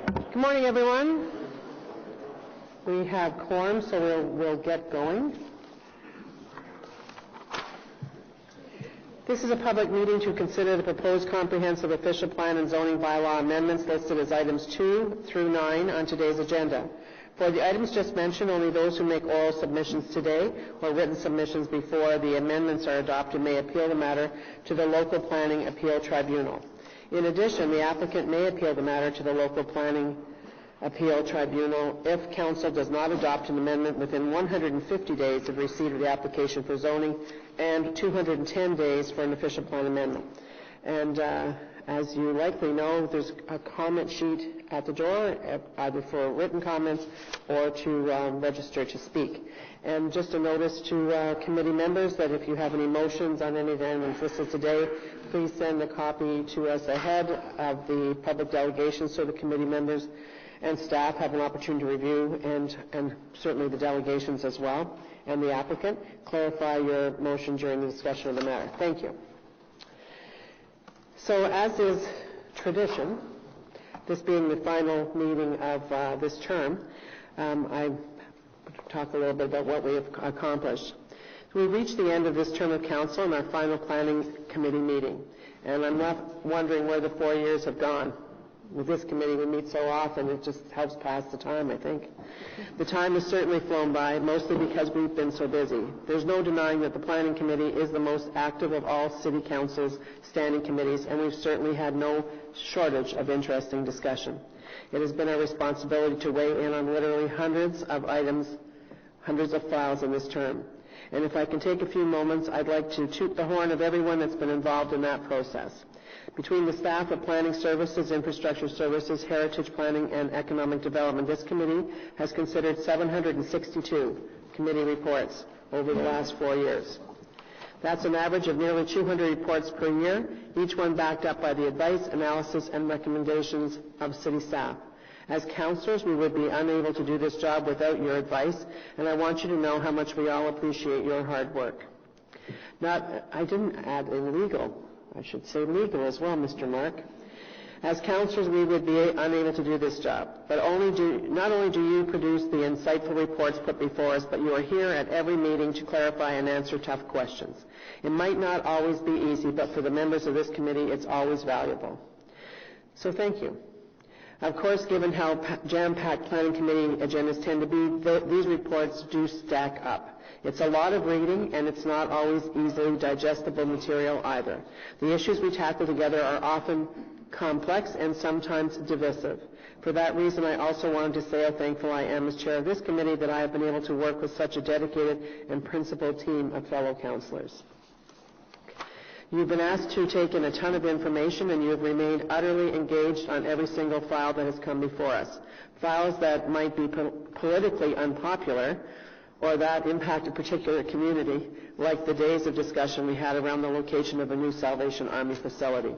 Good morning, everyone. We have quorum, so we'll get going. This is a public meeting to consider the proposed comprehensive official plan and zoning bylaw amendments listed as items 2 through 9 on today's agenda. For the items just mentioned, only those who make oral submissions today or written submissions before the amendments are adopted may appeal the matter to the local planning appeal tribunal. In addition, the applicant may appeal the matter to the local planning appeal tribunal if council does not adopt an amendment within 150 days of receipt of the application for zoning and 210 days for an official plan amendment. And as you likely know, there's a comment sheet at the door, either for written comments or to register to speak. And just a notice to committee members that if you have any motions on any of the amendments listed today, please send a copy to us ahead of the public delegation so the committee members and staff have an opportunity to review, and certainly the delegations as well, and the applicant, clarify your motion during the discussion of the matter. Thank you. So as is tradition, this being the final meeting of this term, I talk a little bit about what we have accomplished. So we've reached the end of this term of council and our final planning committee meeting, and I'm left wondering where the 4 years have gone. With this committee, we meet so often, it just helps pass the time, I think. The time has certainly flown by, mostly because we've been so busy. There's no denying that the Planning Committee is the most active of all City Council's standing committees, and we've certainly had no shortage of interesting discussion. It has been our responsibility to weigh in on literally hundreds of items, hundreds of files in this term. And if I can take a few moments, I'd like to toot the horn of everyone that's been involved in that process. Between the staff of Planning Services, Infrastructure Services, Heritage Planning, and Economic Development, this committee has considered 762 committee reports over the last 4 years. That's an average of nearly 200 reports per year, each one backed up by the advice, analysis, and recommendations of city staff. As councillors, we would be unable to do this job without your advice, and I want you to know how much we all appreciate your hard work. I didn't add in legal. I should say legal as well, Mr. Mark. As councillors, we would be unable to do this job. But not only do you produce the insightful reports put before us, but you are here at every meeting to clarify and answer tough questions. It might not always be easy, but for the members of this committee, it's always valuable. So thank you. Of course, given how jam-packed planning committee agendas tend to be, these reports do stack up. It's a lot of reading, and it's not always easily digestible material either. The issues we tackle together are often complex and sometimes divisive. For that reason, I also wanted to say how thankful I am as chair of this committee that I have been able to work with such a dedicated and principled team of fellow councillors. You've been asked to take in a ton of information, and you have remained utterly engaged on every single file that has come before us. Files that might be politically unpopular or that impact a particular community, like the days of discussion we had around the location of a new Salvation Army facility.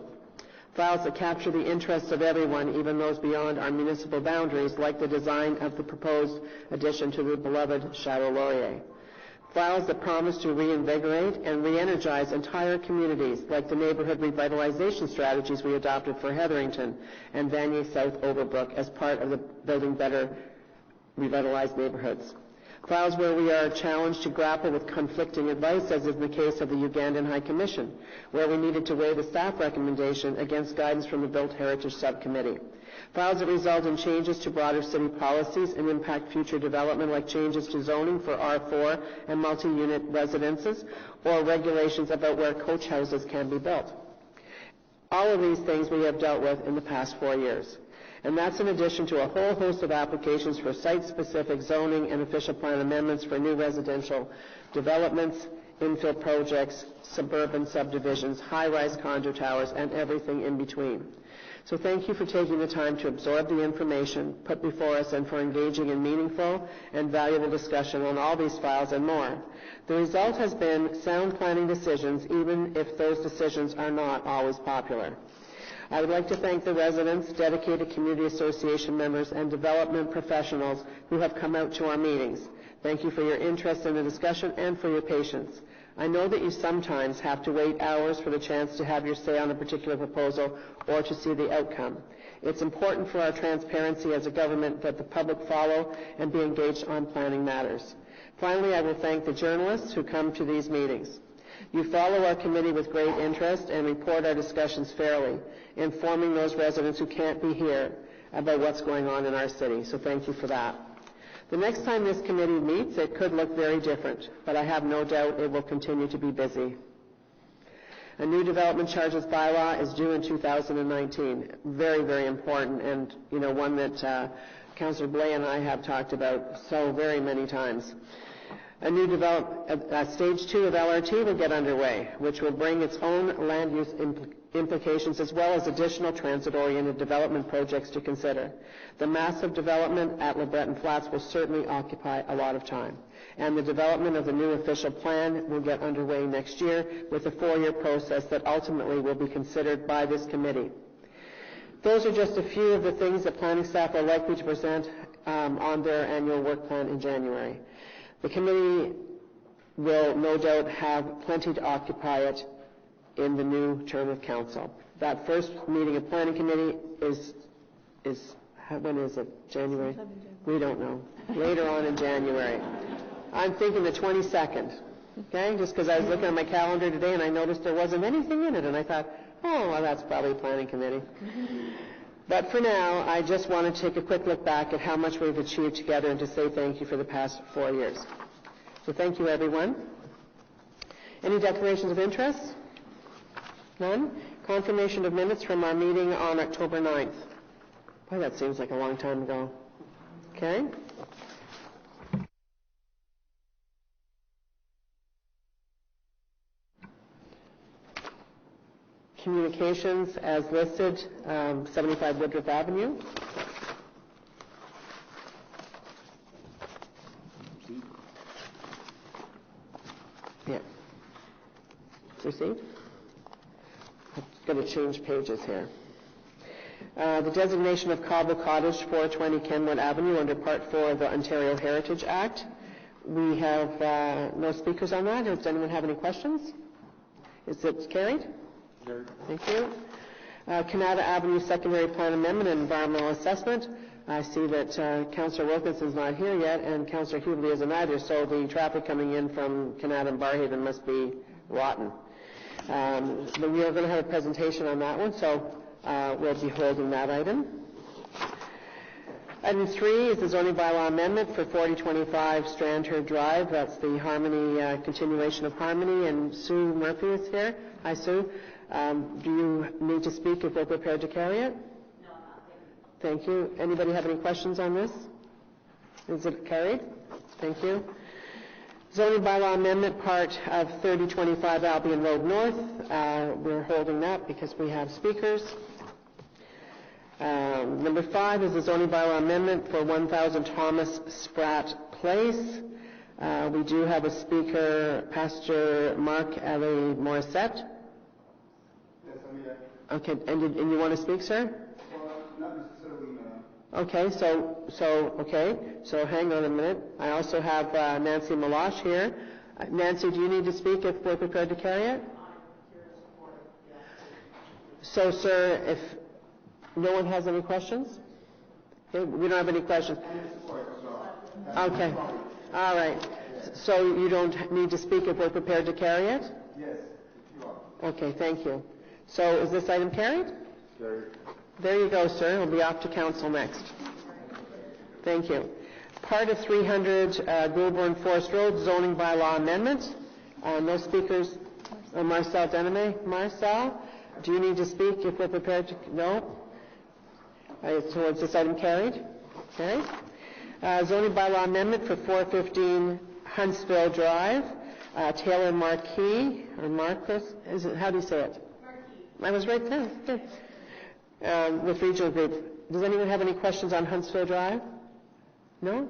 Files that capture the interests of everyone, even those beyond our municipal boundaries, like the design of the proposed addition to the beloved Chateau Laurier. Files that promise to reinvigorate and re-energize entire communities, like the neighborhood revitalization strategies we adopted for Hetherington and Vanier South Overbrook as part of the Building Better Revitalized Neighborhoods. Files where we are challenged to grapple with conflicting advice, as in the case of the Ugandan High Commission, where we needed to weigh the staff recommendation against guidance from the Built Heritage Subcommittee. Files that result in changes to broader city policies and impact future development, like changes to zoning for R4 and multi-unit residences, or regulations about where coach houses can be built. All of these things we have dealt with in the past 4 years. And that's in addition to a whole host of applications for site-specific zoning and official plan amendments for new residential developments, infill projects, suburban subdivisions, high-rise condo towers, and everything in between. So thank you for taking the time to absorb the information put before us and for engaging in meaningful and valuable discussion on all these files and more. The result has been sound planning decisions, even if those decisions are not always popular. I would like to thank the residents, dedicated community association members, and development professionals who have come out to our meetings. Thank you for your interest in the discussion and for your patience. I know that you sometimes have to wait hours for the chance to have your say on a particular proposal or to see the outcome. It's important for our transparency as a government that the public follow and be engaged on planning matters. Finally, I will thank the journalists who come to these meetings. You follow our committee with great interest and report our discussions fairly, informing those residents who can't be here about what's going on in our city. So thank you for that. The next time this committee meets, it could look very different, but I have no doubt it will continue to be busy. A new development charges bylaw is due in 2019. Very, very important, and one that Councillor Blais and I have talked about so very many times. A new stage 2 of LRT will get underway, which will bring its own land use implications as well as additional transit-oriented development projects to consider. The massive development at LeBreton Flats will certainly occupy a lot of time, and the development of the new official plan will get underway next year with a 4-year process that ultimately will be considered by this committee. Those are just a few of the things that planning staff are likely to present on their annual work plan in January. The committee will no doubt have plenty to occupy it in the new term of council. That first meeting of planning committee is when is it? January? We don't know. Later on in January. I'm thinking the 22nd, okay? Just because I was looking at my calendar today and I noticed there wasn't anything in it, and I thought, oh, well, that's probably planning committee. But for now, I just want to take a quick look back at how much we've achieved together and to say thank you for the past 4 years. So thank you, everyone. Any declarations of interest? None? Confirmation of minutes from our meeting on October 9th. Boy, that seems like a long time ago. Okay. Communications as listed, 75 Woodruff Avenue. Yeah. Received? I'm going to change pages here. The designation of Cobble Cottage, 420 Kenwood Avenue under Part 4 of the Ontario Heritage Act. We have no speakers on that. Does anyone have any questions? Is it carried? Thank you. Kanata Avenue Secondary Plan Amendment and Environmental Assessment. I see that Councillor Wilkinson's not here yet, and Councillor Hubley isn't either, so the traffic coming in from Kanata and Barhaven must be rotten. But we are going to have a presentation on that one, so we'll be holding that item. Item 3 is the zoning bylaw amendment for 4025 Strandherd Drive. That's the Harmony continuation of Harmony, and Sue Murphy is here. Hi, Sue. Do you need to speak if we're prepared to carry it? No, not thank you. Anybody have any questions on this? Is it carried? Thank you. Zoning bylaw amendment, part of 3025 Albion Road North. We're holding that because we have speakers. Number 5 is the zoning bylaw amendment for 1000 Thomas Spratt Place. We do have a speaker, Pastor Mark Ellie Morissette. Okay, and you want to speak, sir? Well, not necessarily, ma'am. Okay, so hang on a minute. I also have Nancy Malash here. Nancy, do you need to speak if we're prepared to carry it? So, sir, if no one has any questions? Okay, we don't have any questions. Okay, all right. So you don't need to speak if we're prepared to carry it? Yes, if you are. Okay, thank you. So is this item carried? Carried. There you go, sir. We'll be off to council next. Thank you. Part of 300 Goulburn Forest Road zoning bylaw amendment. No speakers. Marcel Deneme. Marcel, do you need to speak if we're prepared to? No? So is this item carried? Okay. Zoning bylaw amendment for 415 Huntsville Drive. Taylor Marquis, or Marcus, how do you say it? I was right there. Good. With regional group. Does anyone have any questions on Huntsville Drive? No?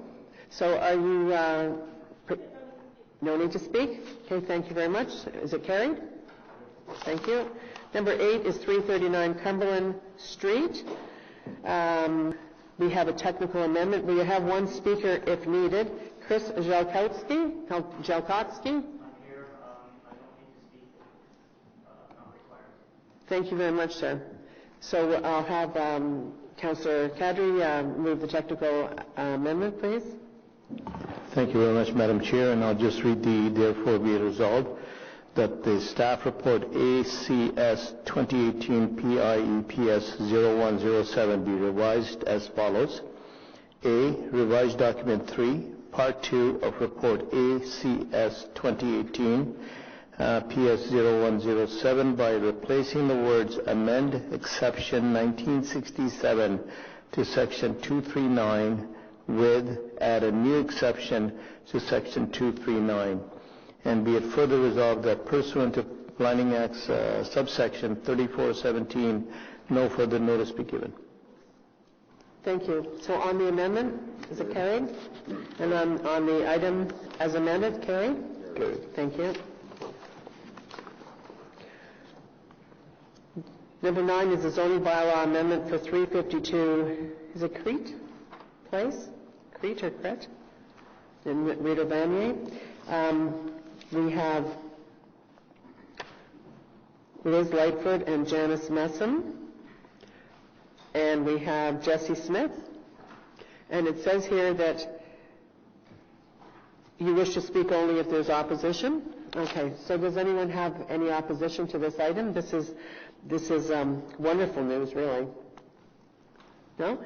So are you, no need to speak? Okay, thank you very much. Is it carried? Thank you. Number 8 is 339 Cumberland Street. We have a technical amendment. We have one speaker if needed. Chris Jalkowski. I'm here. I don't need to speak. Not required. Thank you very much, sir. So I'll have Councillor Kadri, move the technical amendment, please. Thank you very much, Madam Chair, and I'll just read the therefore be it resolved that the staff report ACS 2018 PIEPS 0107 be revised as follows. A. Revised Document 3, Part 2 of Report ACS 2018 PS 0107 by replacing the words amend exception 1967 to section 239 with add a new exception to section 239. And be it further resolved that pursuant to Planning Act's subsection 3417, no further notice be given. Thank you. So on the amendment, is it carried? And on the item as amended, carried? Carried. Thank you. Number 9 is the zoning bylaw amendment for 352, is it Crete Place? Crete or Crete? In Rito Vanier. We have Liz Lightfoot and Janice Messam. And we have Jesse Smith. And it says here that you wish to speak only if there's opposition. Okay, so does anyone have any opposition to this item? This is wonderful news, really. No?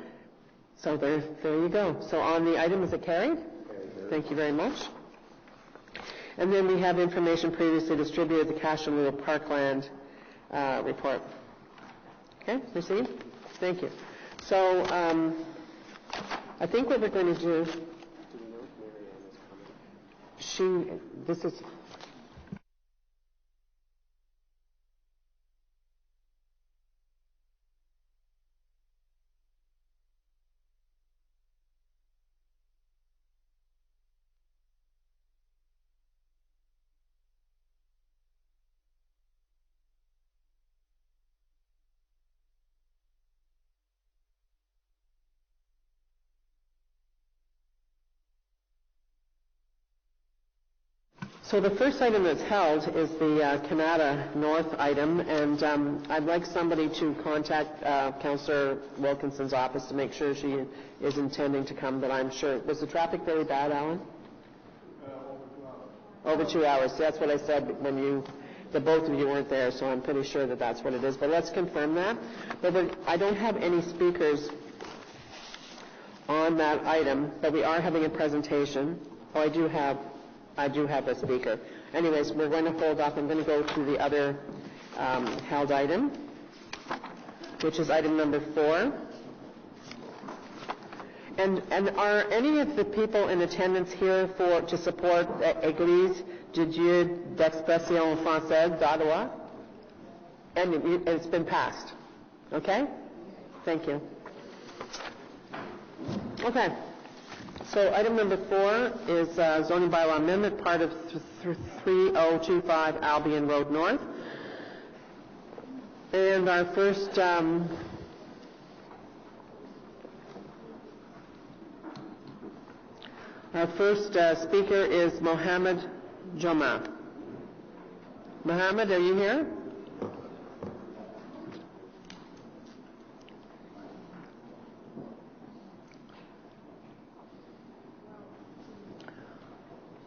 So there you go. So on the item, is it carried? Thank you very much. And then we have information previously distributed, the Cash and Little Parkland report. Okay, received? Thank you. So I think what we're going to do, this is... So the first item that's held is the Kanata North item, and I'd like somebody to contact Councillor Wilkinson's office to make sure she is intending to come, but I'm sure. Was the traffic very bad, Alan? Over 2 hours. That's what I said when the both of you weren't there, so I'm pretty sure that that's what it is. But let's confirm that. But I don't have any speakers on that item, but we are having a presentation. Oh, I do have a speaker. Anyways, we're going to hold up. I'm going to go to the other held item, which is item number 4. And are any of the people in attendance here to support Église de Dieu d'Expression Française d'Ottawa? And it's been passed. Okay? Thank you. Okay. So item number 4 is zoning bylaw amendment, part of 3025 Albion Road North. And our first speaker is Mohammed Joma. Mohammed, are you here?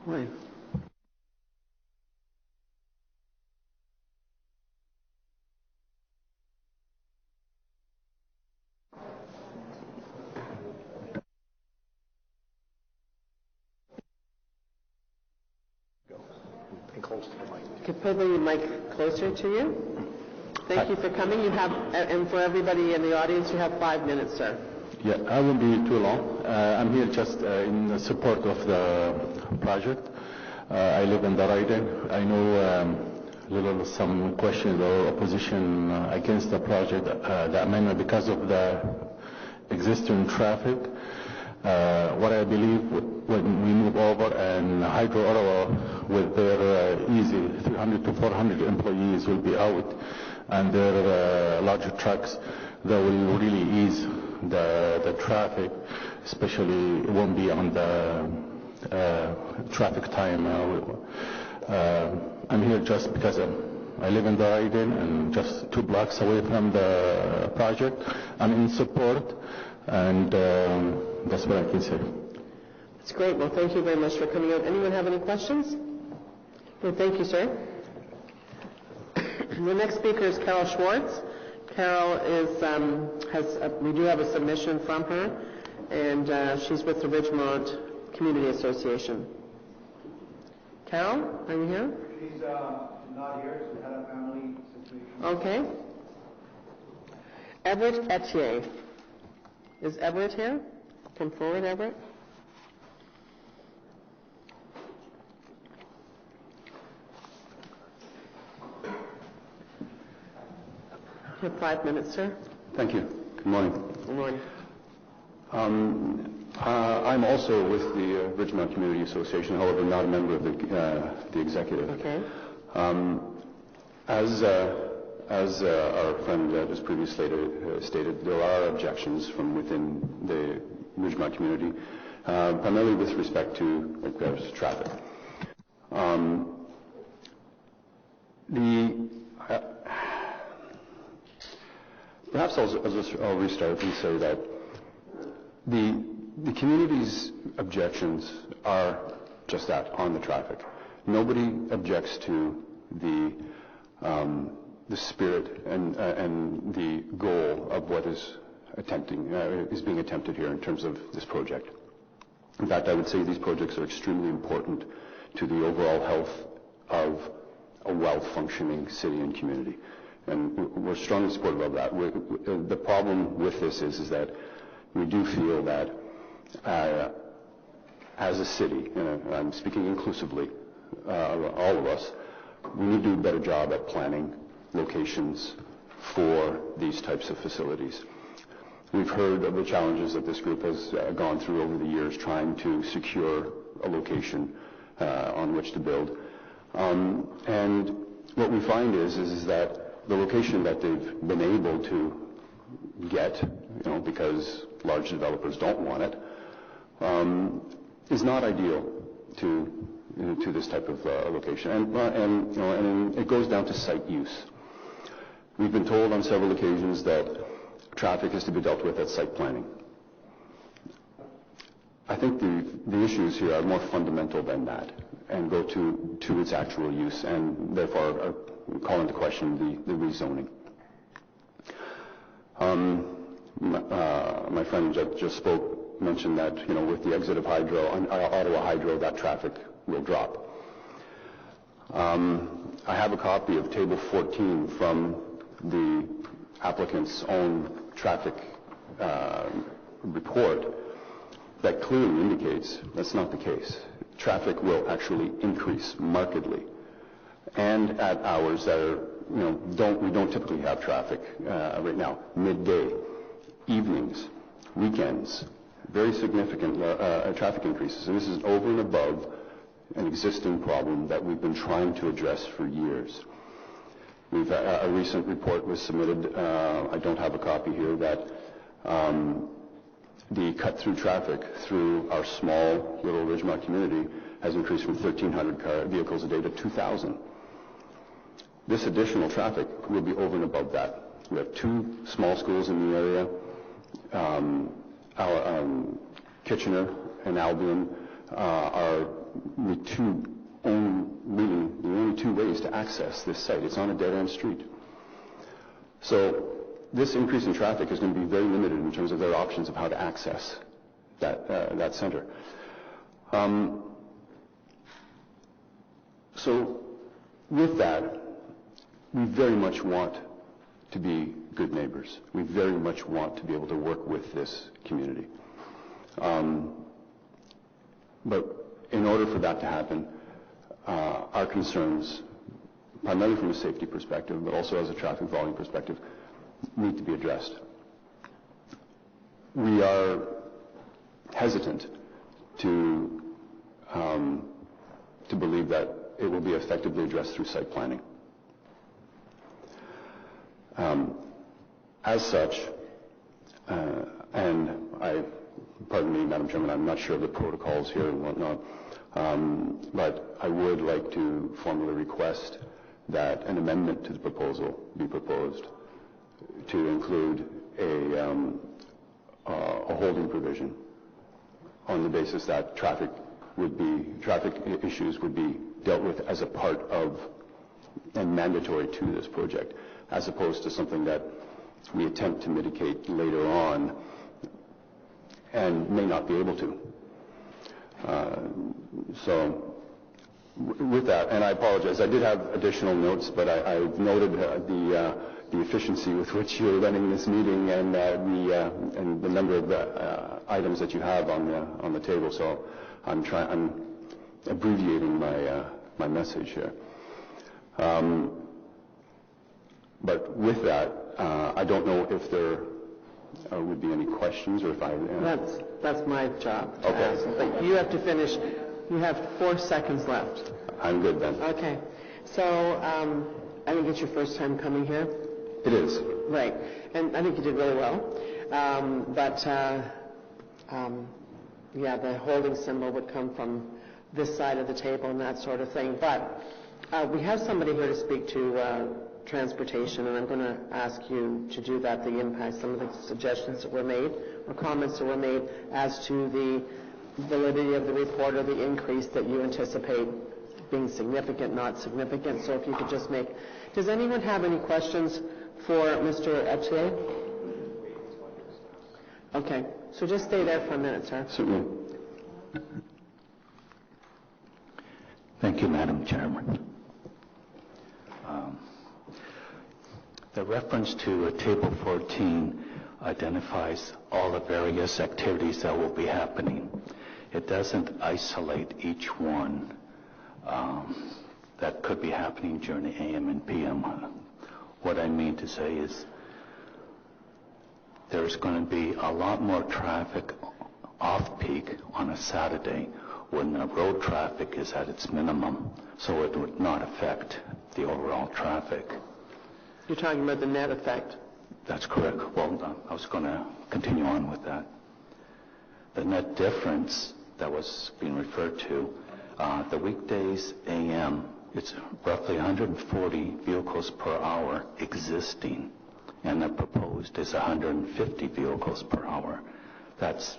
Wait. Close to the mic. Could put the mic closer to you. Thank you for coming. You have, and for everybody in the audience, you have 5 minutes, sir. Yeah, I won't be too long. I'm here just in support of the project. I live in the riding. I know some questions or opposition against the project, the amendment, because of the existing traffic. What I believe when we move over and Hydro Ottawa with their easy 300 to 400 employees will be out, and their larger trucks, that will really ease the traffic, especially it won't be on the traffic time. I'm here just because I live in Dryden and just 2 blocks away from the project. I'm in support, and that's what I can say. That's great. Well, thank you very much for coming out. Anyone have any questions? Well, thank you, sir. The next speaker is Carol Schwartz. Carol is, we do have a submission from her, and she's with the Ridgemont Community Association. Carol, are you here? She's not here. She had a family situation. Okay. Everett Etier. Is Everett here? Come forward, Everett. You have 5 minutes, sir. Thank you. Good morning. Good morning. I'm also with the Ridgemont Community Association, however, not a member of the executive. Okay. As our friend just previously stated, there are objections from within the Ridgemont community, primarily with respect to traffic. Perhaps I'll restart and say that the community's objections are just that, on the traffic. Nobody objects to the spirit and the goal of what is being attempted here in terms of this project. In fact, I would say these projects are extremely important to the overall health of a well-functioning city and community. And we're strongly supportive of that. The problem with this is that we do feel that as a city, and I'm speaking inclusively, all of us, we need to do a better job at planning locations for these types of facilities. We've heard of the challenges that this group has gone through over the years trying to secure a location on which to build. And what we find is that the location that they've been able to get, because large developers don't want it, is not ideal to this type of location, and it goes down to site use. We've been told on several occasions that traffic is to be dealt with at site planning. I think the issues here are more fundamental than that and go to its actual use, and therefore call into question the rezoning. My friend just spoke, mentioned that, with the exit of Ottawa Hydro, that traffic will drop. I have a copy of Table 14 from the applicant's own traffic report that clearly indicates that's not the case. Traffic will actually increase markedly, and at hours that are, we don't typically have traffic right now. Midday, evenings, weekends, very significant traffic increases, and this is over and above an existing problem that we've been trying to address for years. A recent report was submitted, I don't have a copy here, that the cut-through traffic through our small little Ridgemont community has increased from 1,300 vehicles a day to 2,000. This additional traffic will be over and above that. We have 2 small schools in the area. Kitchener and Albion are the only two ways to access this site. It's on a dead-end street. So this increase in traffic is going to be very limited in terms of their options of how to access that center. So with that, we very much want to be good neighbors. We very much want to be able to work with this community. But in order for that to happen, our concerns, primarily from a safety perspective, but also as a traffic volume perspective, need to be addressed. We are hesitant to believe that it will be effectively addressed through site planning. As such, and pardon me, Madam Chairman, I'm not sure of the protocols here and whatnot, but I would like to formally request that an amendment to the proposal be proposed to include a holding provision on the basis that traffic issues would be dealt with as a part of and mandatory to this project, as opposed to something that we attempt to mitigate later on and may not be able to. So with that, and I apologize, I did have additional notes, but I noted the efficiency with which you're running this meeting and the number of items that you have on the table. So I'm abbreviating my message here. But with that, I don't know if there would be any questions, or if I... That's my job. Okay. But you have to finish. You have 4 seconds left. I'm good then. Okay. So I think it's your first time coming here. It is. Right. And I think you did really well. Yeah, the holding symbol would come from this side of the table and that sort of thing. But we have somebody here to speak to transportation, and I'm going to ask you to do that, the impact, some of the suggestions that were made or comments that were made as to the validity of the report or the increase that you anticipate being significant, not significant. So if you could just make... Does anyone have any questions for Mr. Etier? Okay. So just stay there for a minute, sir. Certainly. Thank you, Madam Chairman. The reference to Table 14 identifies all the various activities that will be happening. It doesn't isolate each one that could be happening during the AM and PM. What I mean to say is there's going to be a lot more traffic off-peak on a Saturday when the road traffic is at its minimum, so it would not affect the overall traffic. You're talking about the net effect. That's correct. Well, I was going to continue on with that. The net difference that was being referred to, the weekdays AM, it's roughly 140 vehicles per hour existing, and the proposed is 150 vehicles per hour. That's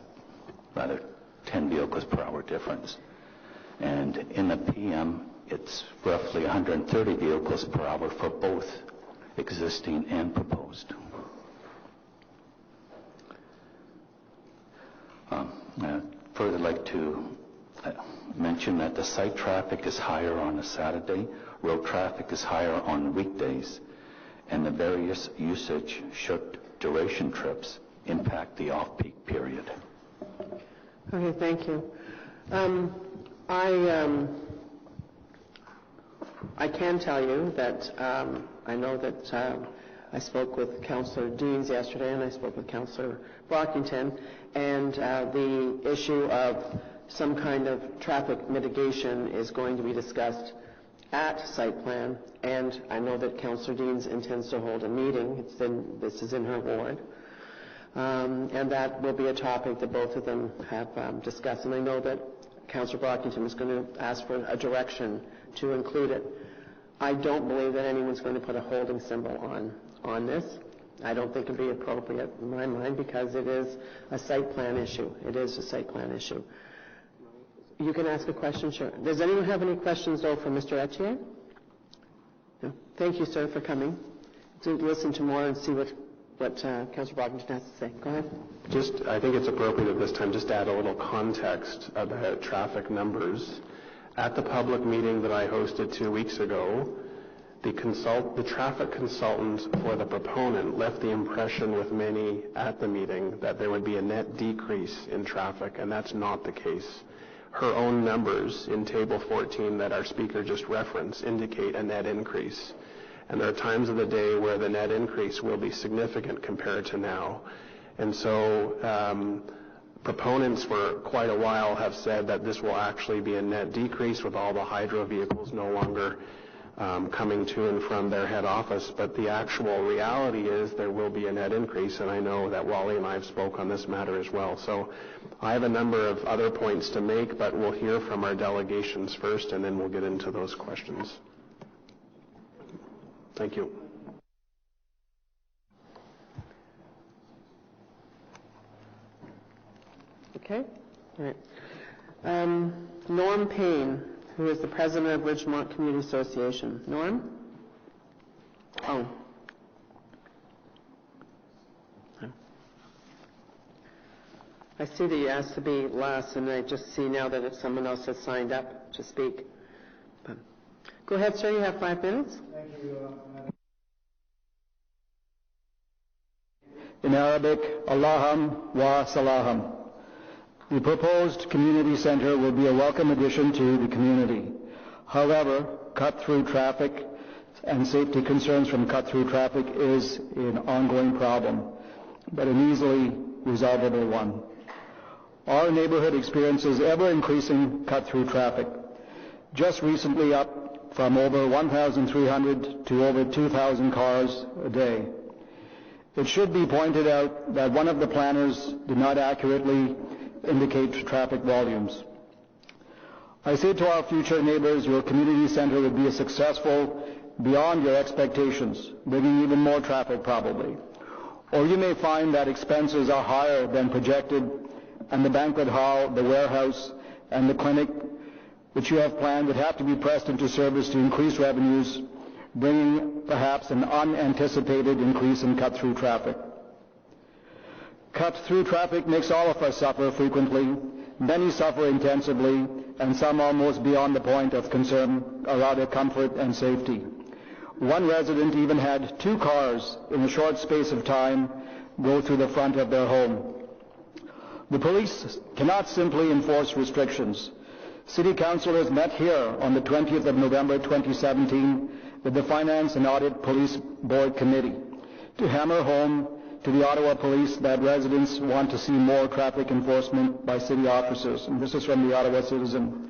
rather 10 vehicles per hour difference. And in the PM, it's roughly 130 vehicles per hour for both existing and proposed. I'd further like to mention that the site traffic is higher on a Saturday, road traffic is higher on weekdays, and the various usage short duration trips impact the off-peak period. Okay, thank you. I can tell you that I know that I spoke with Councillor Deans yesterday, and I spoke with Councillor Brockington, and the issue of some kind of traffic mitigation is going to be discussed at site plan, and I know that Councillor Deans intends to hold a meeting. This is in her ward. And that will be a topic that both of them have discussed. And I know that Councillor Brockington is going to ask for a direction to include it. I don't believe that anyone's going to put a holding symbol on this. I don't think it would be appropriate in my mind, because it is a site plan issue. It is a site plan issue. You can ask a question, sure. Does anyone have any questions, though, for Mr. Etier? No. Thank you, sir, for coming to listen to more and see what Councillor Brockington has to say. Go ahead. I think it's appropriate at this time just to add a little context about traffic numbers. At the public meeting that I hosted 2 weeks ago, the traffic consultant for the proponent left the impression with many at the meeting that there would be a net decrease in traffic, and that's not the case. Her own numbers in Table 14 that our speaker just referenced indicate a net increase. And there are times of the day where the net increase will be significant compared to now. And so proponents for quite a while have said that this will actually be a net decrease with all the hydro vehicles no longer coming to and from their head office. But the actual reality is there will be a net increase, and I know that Wally and I have spoke on this matter as well. So I have a number of other points to make, but we'll hear from our delegations first, and then we'll get into those questions. Thank you. Okay. All right. Norm Payne, who is the president of Ridgemont Community Association. Norm? Oh. I see that you asked to be last, and I just see now that if someone else has signed up to speak. But go ahead, sir. You have 5 minutes. Thank you. In Arabic, Allahum wa salaham. The proposed community center will be a welcome addition to the community. However, cut-through traffic and safety concerns from cut-through traffic is an ongoing problem, but an easily resolvable one. Our neighborhood experiences ever-increasing cut-through traffic, just recently up from over 1,300 to over 2,000 cars a day. It should be pointed out that one of the planners did not accurately indicate traffic volumes. I say to our future neighbors, your community center would be successful beyond your expectations, bringing even more traffic probably. Or you may find that expenses are higher than projected, and the banquet hall, the warehouse, and the clinic which you have planned would have to be pressed into service to increase revenues, bringing perhaps an unanticipated increase in cut-through traffic. Cut-through traffic makes all of us suffer frequently. Many suffer intensively, and some almost beyond the point of concern, or rather comfort and safety. One resident even had 2 cars in a short space of time go through the front of their home. The police cannot simply enforce restrictions. City councilors met here on the 20th of November 2017 with the Finance and Audit Police Board Committee to hammer home to the Ottawa Police that residents want to see more traffic enforcement by city officers. And this is from the Ottawa Citizen.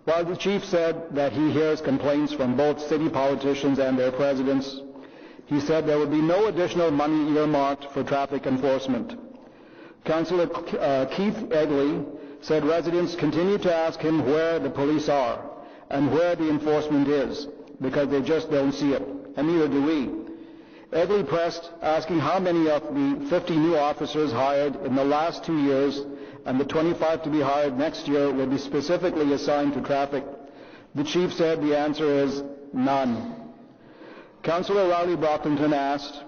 While the chief said that he hears complaints from both city politicians and their presidents, he said there would be no additional money earmarked for traffic enforcement. Councillor Keith Egley said residents continue to ask him where the police are and where the enforcement is, because they just don't see it, and neither do we. Egley pressed, asking how many of the 50 new officers hired in the last 2 years and the 25 to be hired next year will be specifically assigned to traffic. The chief said the answer is none. Councillor Riley Brockington asked,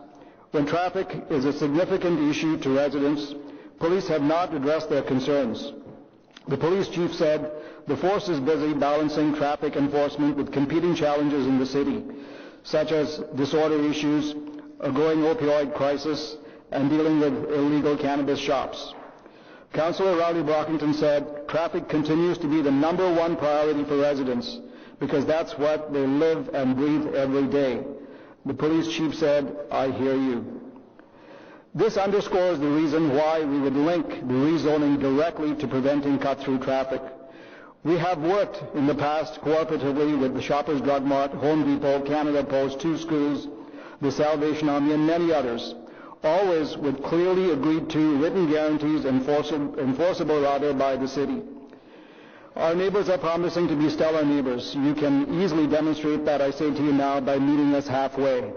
when traffic is a significant issue to residents, police have not addressed their concerns. The police chief said the force is busy balancing traffic enforcement with competing challenges in the city, such as disorder issues, a growing opioid crisis, and dealing with illegal cannabis shops. Councillor Rowley Brockington said traffic continues to be the #1 priority for residents because that's what they live and breathe every day. The police chief said, I hear you. This underscores the reason why we would link the rezoning directly to preventing cut-through traffic. We have worked in the past cooperatively with the Shoppers Drug Mart, Home Depot, Canada Post, 2 schools, the Salvation Army, and many others, always with clearly agreed to written guarantees enforceable by the city. Our neighbors are promising to be stellar neighbors. You can easily demonstrate that, I say to you now, by meeting us halfway.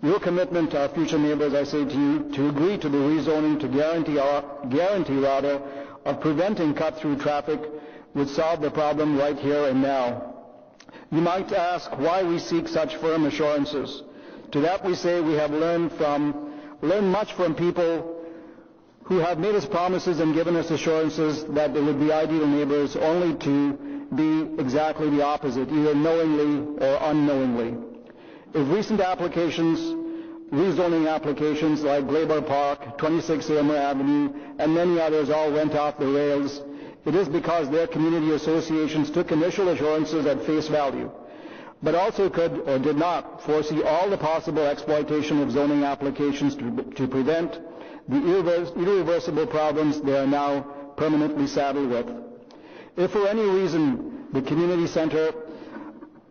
Your commitment to our future neighbors, I say to you, to agree to the rezoning to guarantee of preventing cut-through traffic would solve the problem right here and now. You might ask why we seek such firm assurances. To that we say we have learned much from people who have made us promises and given us assurances that they would be ideal neighbors, only to be exactly the opposite, either knowingly or unknowingly. If recent rezoning applications like Glaber Park, 26 Aylmer Avenue, and many others all went off the rails, it is because their community associations took initial assurances at face value, but also could or did not foresee all the possible exploitation of zoning applications to prevent the irreversible problems they are now permanently saddled with. If for any reason the community center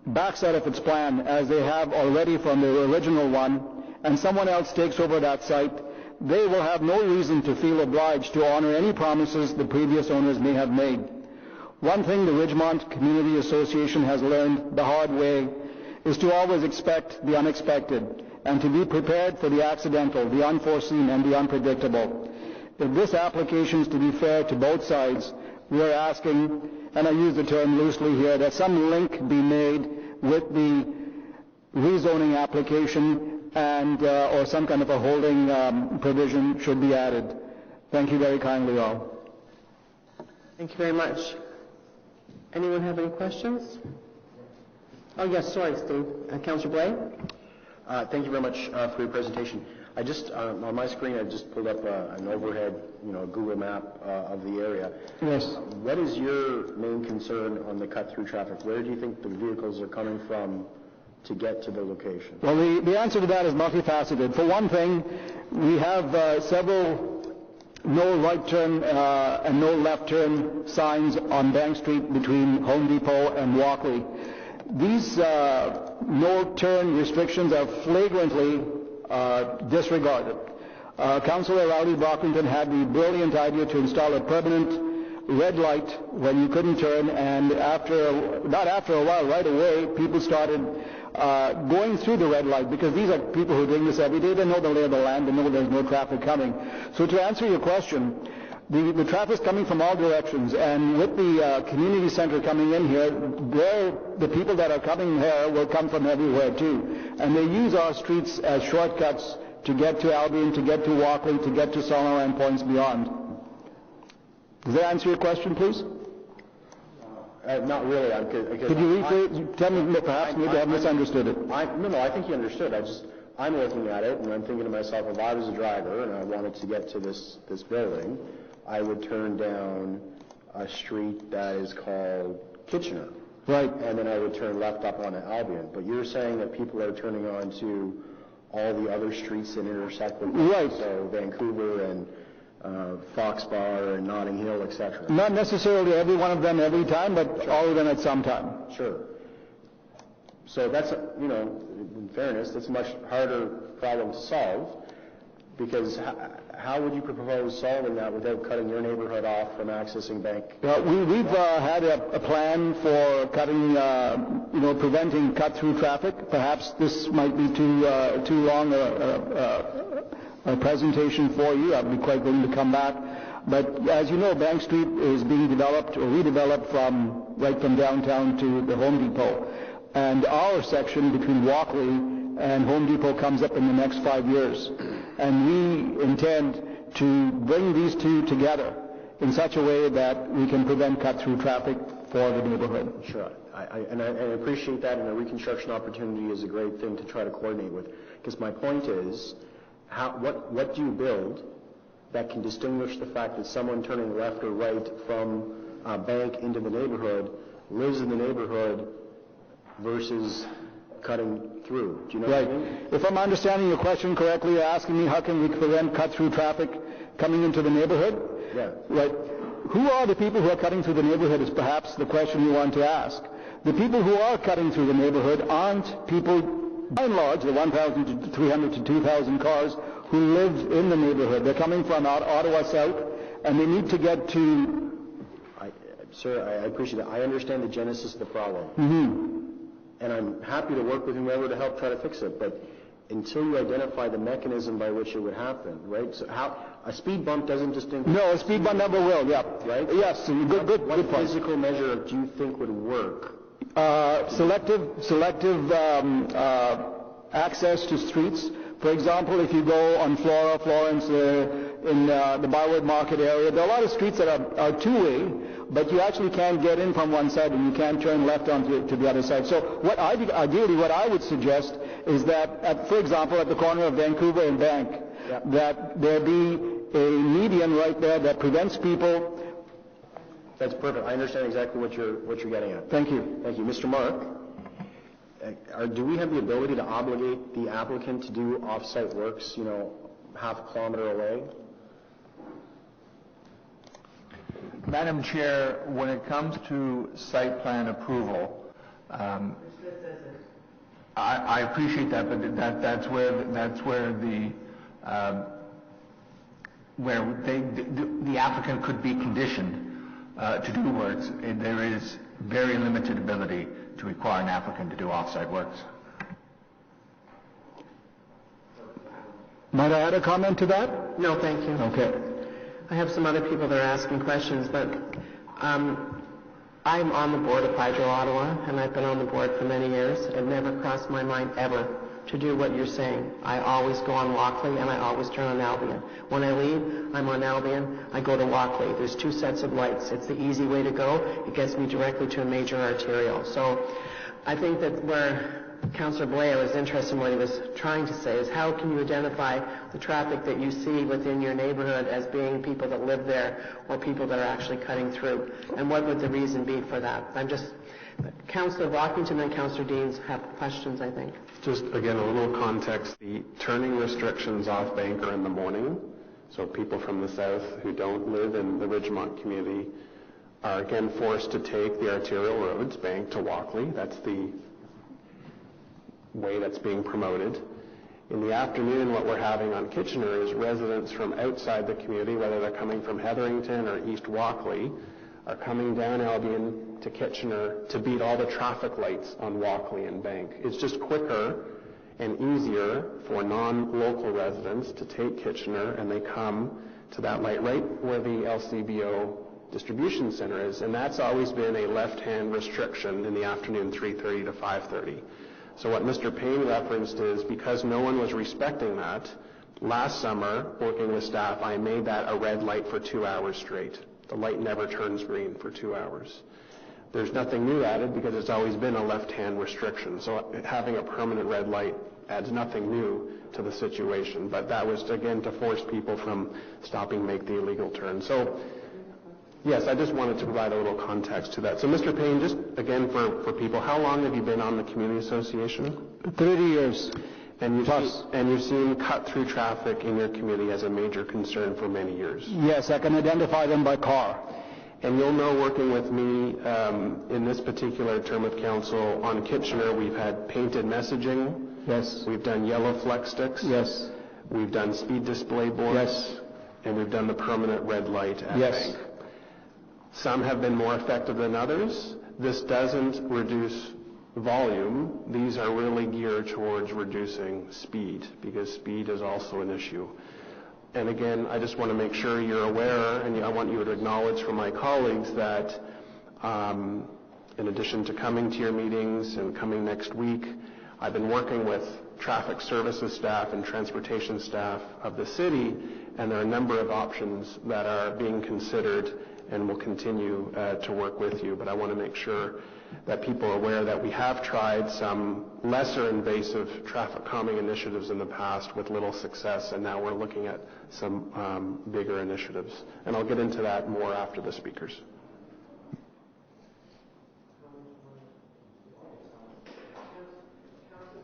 backs out of its plan, as they have already from the original one, and someone else takes over that site, they will have no reason to feel obliged to honor any promises the previous owners may have made. One thing the Ridgemont Community Association has learned the hard way is to always expect the unexpected and to be prepared for the accidental, the unforeseen, and the unpredictable. If this application is to be fair to both sides, we are asking, and I use the term loosely here, that some link be made with the rezoning application and or some kind of a holding provision should be added. Thank you very kindly, all. Thank you very much. Anyone have any questions? Oh, yes, sorry, Steve. Councillor Blais? Thank you very much for your presentation. I just, on my screen, I just pulled up an overhead, Google map of the area. Yes. What is your main concern on the cut-through traffic? Where do you think the vehicles are coming from to get to the location? Well, the answer to that is multifaceted. For one thing, we have several no right turn and no left turn signs on Bank Street between Home Depot and Walkley. These no turn restrictions are flagrantly disregarded. Councillor Rowdy Brockington had the brilliant idea to install a permanent red light when you couldn't turn, and not after a while, right away, people started going through the red light, because these are people who are doing this every day. They know the lay of the land. They know there's no traffic coming. So to answer your question, the traffic's coming from all directions, and with the community center coming in here, the people that are coming here will come from everywhere too. And they use our streets as shortcuts to get to Albion, to get to Walkley, to get to Solano and points beyond. Does that answer your question, please? Not really. Could you tell me, perhaps maybe I misunderstood it? No, I think you understood. I'm looking at it and I'm thinking to myself, if I was a driver and I wanted to get to this building, I would turn down a street that is called Kitchener. Right. And then I would turn left up onto Albion. But you're saying that people are turning on to all the other streets that intersect with them. Right. So Vancouver and Fox Bar and Notting Hill, etc. Not necessarily every one of them every time, but sure. all of them at some time. Sure. So that's, in fairness, that's a much harder problem to solve, because how would you propose solving that without cutting your neighborhood off from accessing Bank? Well, we've had a plan for cutting, preventing cut-through traffic. Perhaps this might be too long a presentation for you. I'd be quite willing to come back. But as you know, Bank Street is being developed or redeveloped right from downtown to the Home Depot. And our section between Walkley and Home Depot comes up in the next 5 years. And we intend to bring these two together in such a way that we can prevent cut-through traffic for the neighborhood. Sure. I appreciate that, and a reconstruction opportunity is a great thing to try to coordinate with. Because my point is, what do you build that can distinguish the fact that someone turning left or right from Bank into the neighborhood lives in the neighborhood versus cutting through? Do you know right. what I mean? If I'm understanding your question correctly, you're asking me how can we prevent cut-through traffic coming into the neighborhood? Yeah. Right. Who are the people who are cutting through the neighborhood is perhaps the question you want to ask. The people who are cutting through the neighborhood aren't people, by and large, the 1,300 to 2,000 cars who live in the neighborhood. They're coming from Ottawa South, and they need to get to... Sir, I appreciate that. I understand the genesis of the problem. Mm-hmm. And I'm happy to work with whomever to help try to fix it. But until you identify the mechanism by which it would happen, right? So a speed bump doesn't distinguish... No, a speed bump never will, yeah. Right? Yes, good point. What physical measure do you think would work? Selective access to streets. For example, if you go on Florence, in the Byward Market area, there are a lot of streets that are two-way, but you actually can't get in from one side and you can't turn left onto the other side. So ideally what I would suggest is that, for example, at the corner of Vancouver and Bank, that there be a median right there that prevents people. That's perfect. I understand exactly what you're getting at. Thank you. Thank you. Mr. Mark, do we have the ability to obligate the applicant to do off-site works, half a kilometer away? Madam Chair, when it comes to site plan approval, I appreciate that, but that's where the applicant could be conditioned to do works. There is very limited ability to require an applicant to do off-site works. Might I add a comment to that? No, thank you. Okay. I have some other people that are asking questions, but I'm on the board of Hydro Ottawa, and I've been on the board for many years. It never crossed my mind ever to do what you're saying. I always go on Walkley, and I always turn on Albion. When I leave, I'm on Albion. I go to Walkley. There's 2 sets of lights. It's the easy way to go. It gets me directly to a major arterial. So I think that where Councillor Blair was interested in what he was trying to say is how can you identify the traffic that you see within your neighborhood as being people that live there or people that are actually cutting through, and what would the reason be for that? Councillor Rockington and Councillor Deans have questions, I think. Just again, a little context. The turning restrictions off Banker in the morning, so people from the south who don't live in the Ridgemont community are again forced to take the arterial roads, Bank to Walkley. That's the way that's being promoted. In the afternoon, what we're having on Kitchener is residents from outside the community, whether they're coming from Hetherington or East Walkley, are coming down Albion to Kitchener to beat all the traffic lights on Walkley and Bank. It's just quicker and easier for non-local residents to take Kitchener, and they come to that light right where the LCBO distribution center is, and that's always been a left-hand restriction in the afternoon, 3:30 to 5:30. So what Mr. Payne referenced is because no one was respecting that, last summer, working with staff, I made that a red light for 2 hours straight. The light never turns green for 2 hours. There's nothing new added because it's always been a left-hand restriction. So having a permanent red light adds nothing new to the situation. But that was, again, to force people from stopping, make the illegal turn. So yes, I just wanted to provide a little context to that. So, Mr. Payne, just again for people, how long have you been on the Community Association? 30 years. And you've seen cut-through traffic in your community as a major concern for many years? Yes, I can identify them by car. And you'll know, working with me in this particular term of council on Kitchener, we've had painted messaging. Yes. We've done yellow flex sticks. Yes. We've done speed display boards. Yes. And we've done the permanent red light at Bank. Some have been more effective than others. This doesn't reduce volume. These are really geared towards reducing speed, because speed is also an issue. And again, I just want to make sure you're aware, and I want you to acknowledge from my colleagues that in addition to coming to your meetings and coming next week, I've been working with traffic services staff and transportation staff of the city, and there are a number of options that are being considered and will continue to work with you. But I want to make sure that people are aware that we have tried some lesser invasive traffic calming initiatives in the past with little success, and now we're looking at some bigger initiatives. And I'll get into that more after the speakers.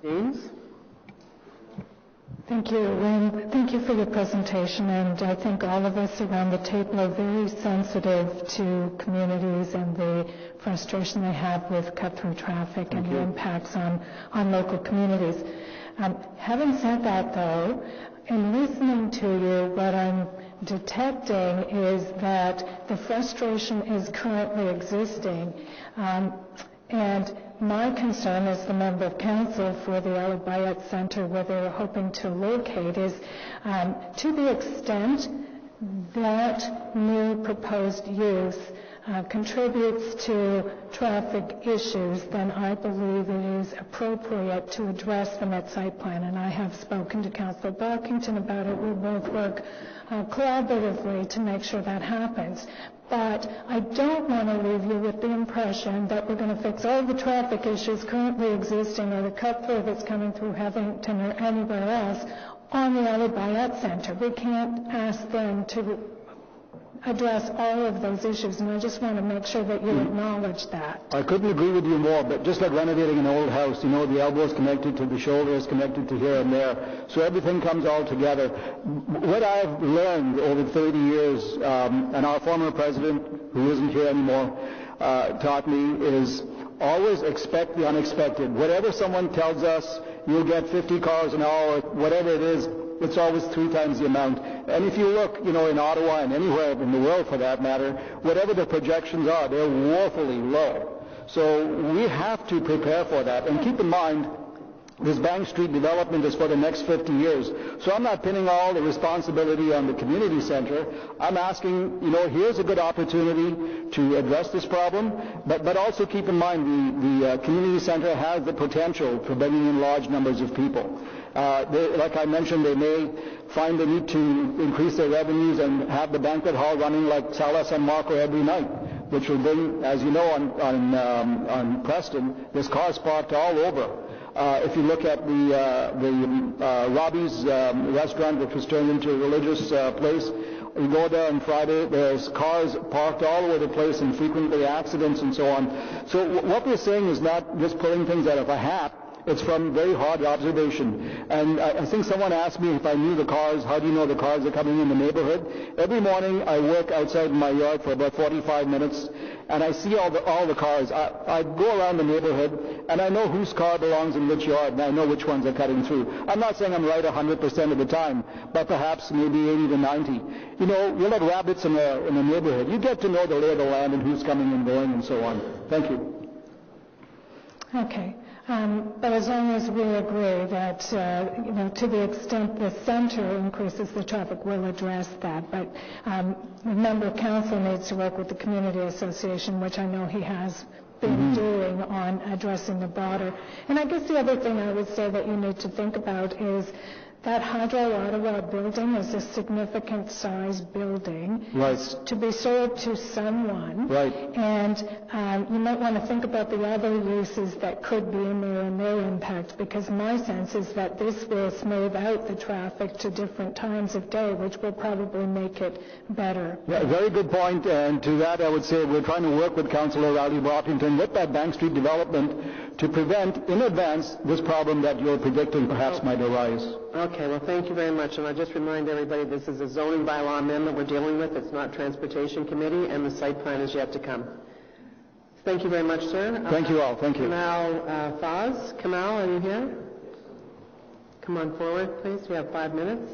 James? Thank you, and thank you for your presentation. And I think all of us around the table are very sensitive to communities and the frustration they have with cut-through traffic and the impacts on local communities. Having said that, though, in listening to you, what I'm detecting is that the frustration is currently existing. And my concern as the member of council for the Ali Bayat Center, where they're hoping to locate, is to the extent that new proposed use contributes to traffic issues, then I believe it is appropriate to address them at site plan. And I have spoken to Councillor Barkington about it. We both work collaboratively to make sure that happens. But I don't want to leave you with the impression that we're going to fix all the traffic issues currently existing or the cut-through that's coming through Hetherington or anywhere else on the Ali Bayat Center. We can't ask them to address all of those issues, and I just want to make sure that you acknowledge that. I couldn't agree with you more, but just like renovating an old house, you know, the elbow is connected to the shoulder, is connected to here and there, so everything comes all together. What I've learned over 30 years, and our former president, who isn't here anymore, taught me, is always expect the unexpected. Whatever someone tells us, you'll get 50 cars an hour, whatever it is, it's always 3 times the amount. And if you look, you know, in Ottawa and anywhere in the world for that matter, whatever the projections are, they're woefully low. So we have to prepare for that. And keep in mind, This Bank Street development is for the next 50 years. So I'm not pinning all the responsibility on the community center. I'm asking, here's a good opportunity to address this problem, but also keep in mind the community center has the potential for bringing in large numbers of people. Like I mentioned, they may find the need to increase their revenues and have the banquet hall running like Sala San Marco every night, which will bring, as you know, on Preston, there's cars parked all over. If you look at the Robbie's restaurant, which was turned into a religious place, you go there on Friday, there's cars parked all over the place and frequently accidents and so on. So what we're saying is not just pulling things out of a hat. It's from very hard observation. And I think someone asked me if I knew the cars, how do you know the cars are coming in the neighborhood? Every morning I work outside in my yard for about 45 minutes, and I see all the cars. I go around the neighborhood, and I know whose car belongs in which yard, and I know which ones are cutting through. I'm not saying I'm right 100% of the time, but perhaps maybe 80 to 90. You'll have rabbits in a neighborhood. You get to know the lay of the land and who's coming and going and so on. Thank you. Okay. But as long as we agree that, to the extent the center increases the traffic, we'll address that. But remember, council needs to work with the community association, which I know he has been doing on addressing the broader. And I guess the other thing I would say that you need to think about is that Hydro Ottawa building is a significant size building. Right. It's to be sold to someone. Right. And you might want to think about the other uses that could be in there and their impact, because my sense is that this will smooth out the traffic to different times of day, which will probably make it better. Yeah, very good point. And to that, I would say we're trying to work with Councillor Rowley-Brockington with that Bank Street development to prevent in advance this problem that you're predicting perhaps might arise. Okay, well, thank you very much. And I just remind everybody this is a zoning bylaw amendment we're dealing with. It's not Transportation Committee, and the site plan is yet to come. Thank you very much, sir. Thank you all. Thank you. Kamal Faz. Kamal, are you here? Come on forward, please. We have 5 minutes.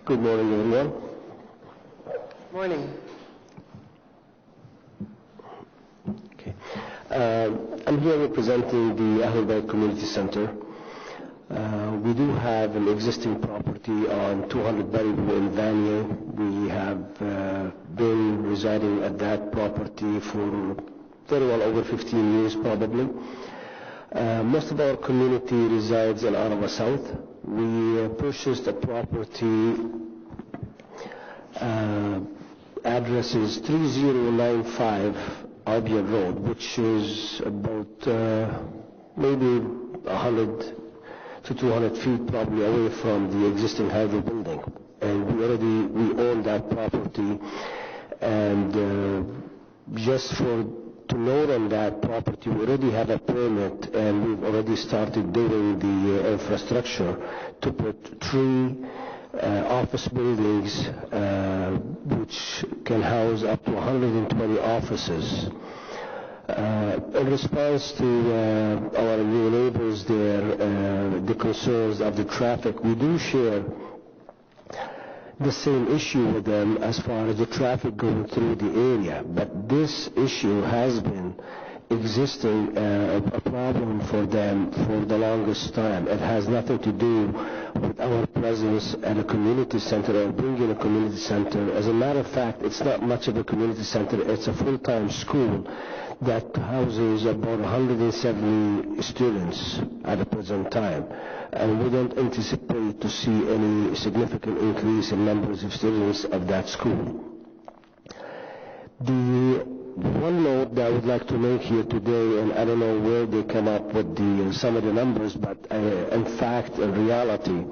Good morning, everyone. Morning. Okay. I'm here representing the Ahmedabad Community Center. We do have an existing property on 200 Berryville in Vanier. We have been residing at that property for very well over 15 years probably. Most of our community resides in Ottawa South. We purchased a property, address is 3095 Albion Road, which is about maybe 100 to 200 feet probably away from the existing Hydro building. And we own that property, and just to note on that property, we already have a permit, and we've already started doing the infrastructure to put 3 office buildings which can house up to 120 offices. In response to our new neighbors there, the concerns of the traffic, we do share the same issue with them as far as the traffic going through the area. But this issue has been existing a problem for them for the longest time. It has nothing to do with our presence at a community center or bringing a community center. As a matter of fact, it's not much of a community center. It's a full-time school that houses about 170 students at the present time. And we don't anticipate to see any significant increase in numbers of students of that school. The one note that I would like to make here today, and I don't know where they come up with some of the numbers, but in fact, in reality,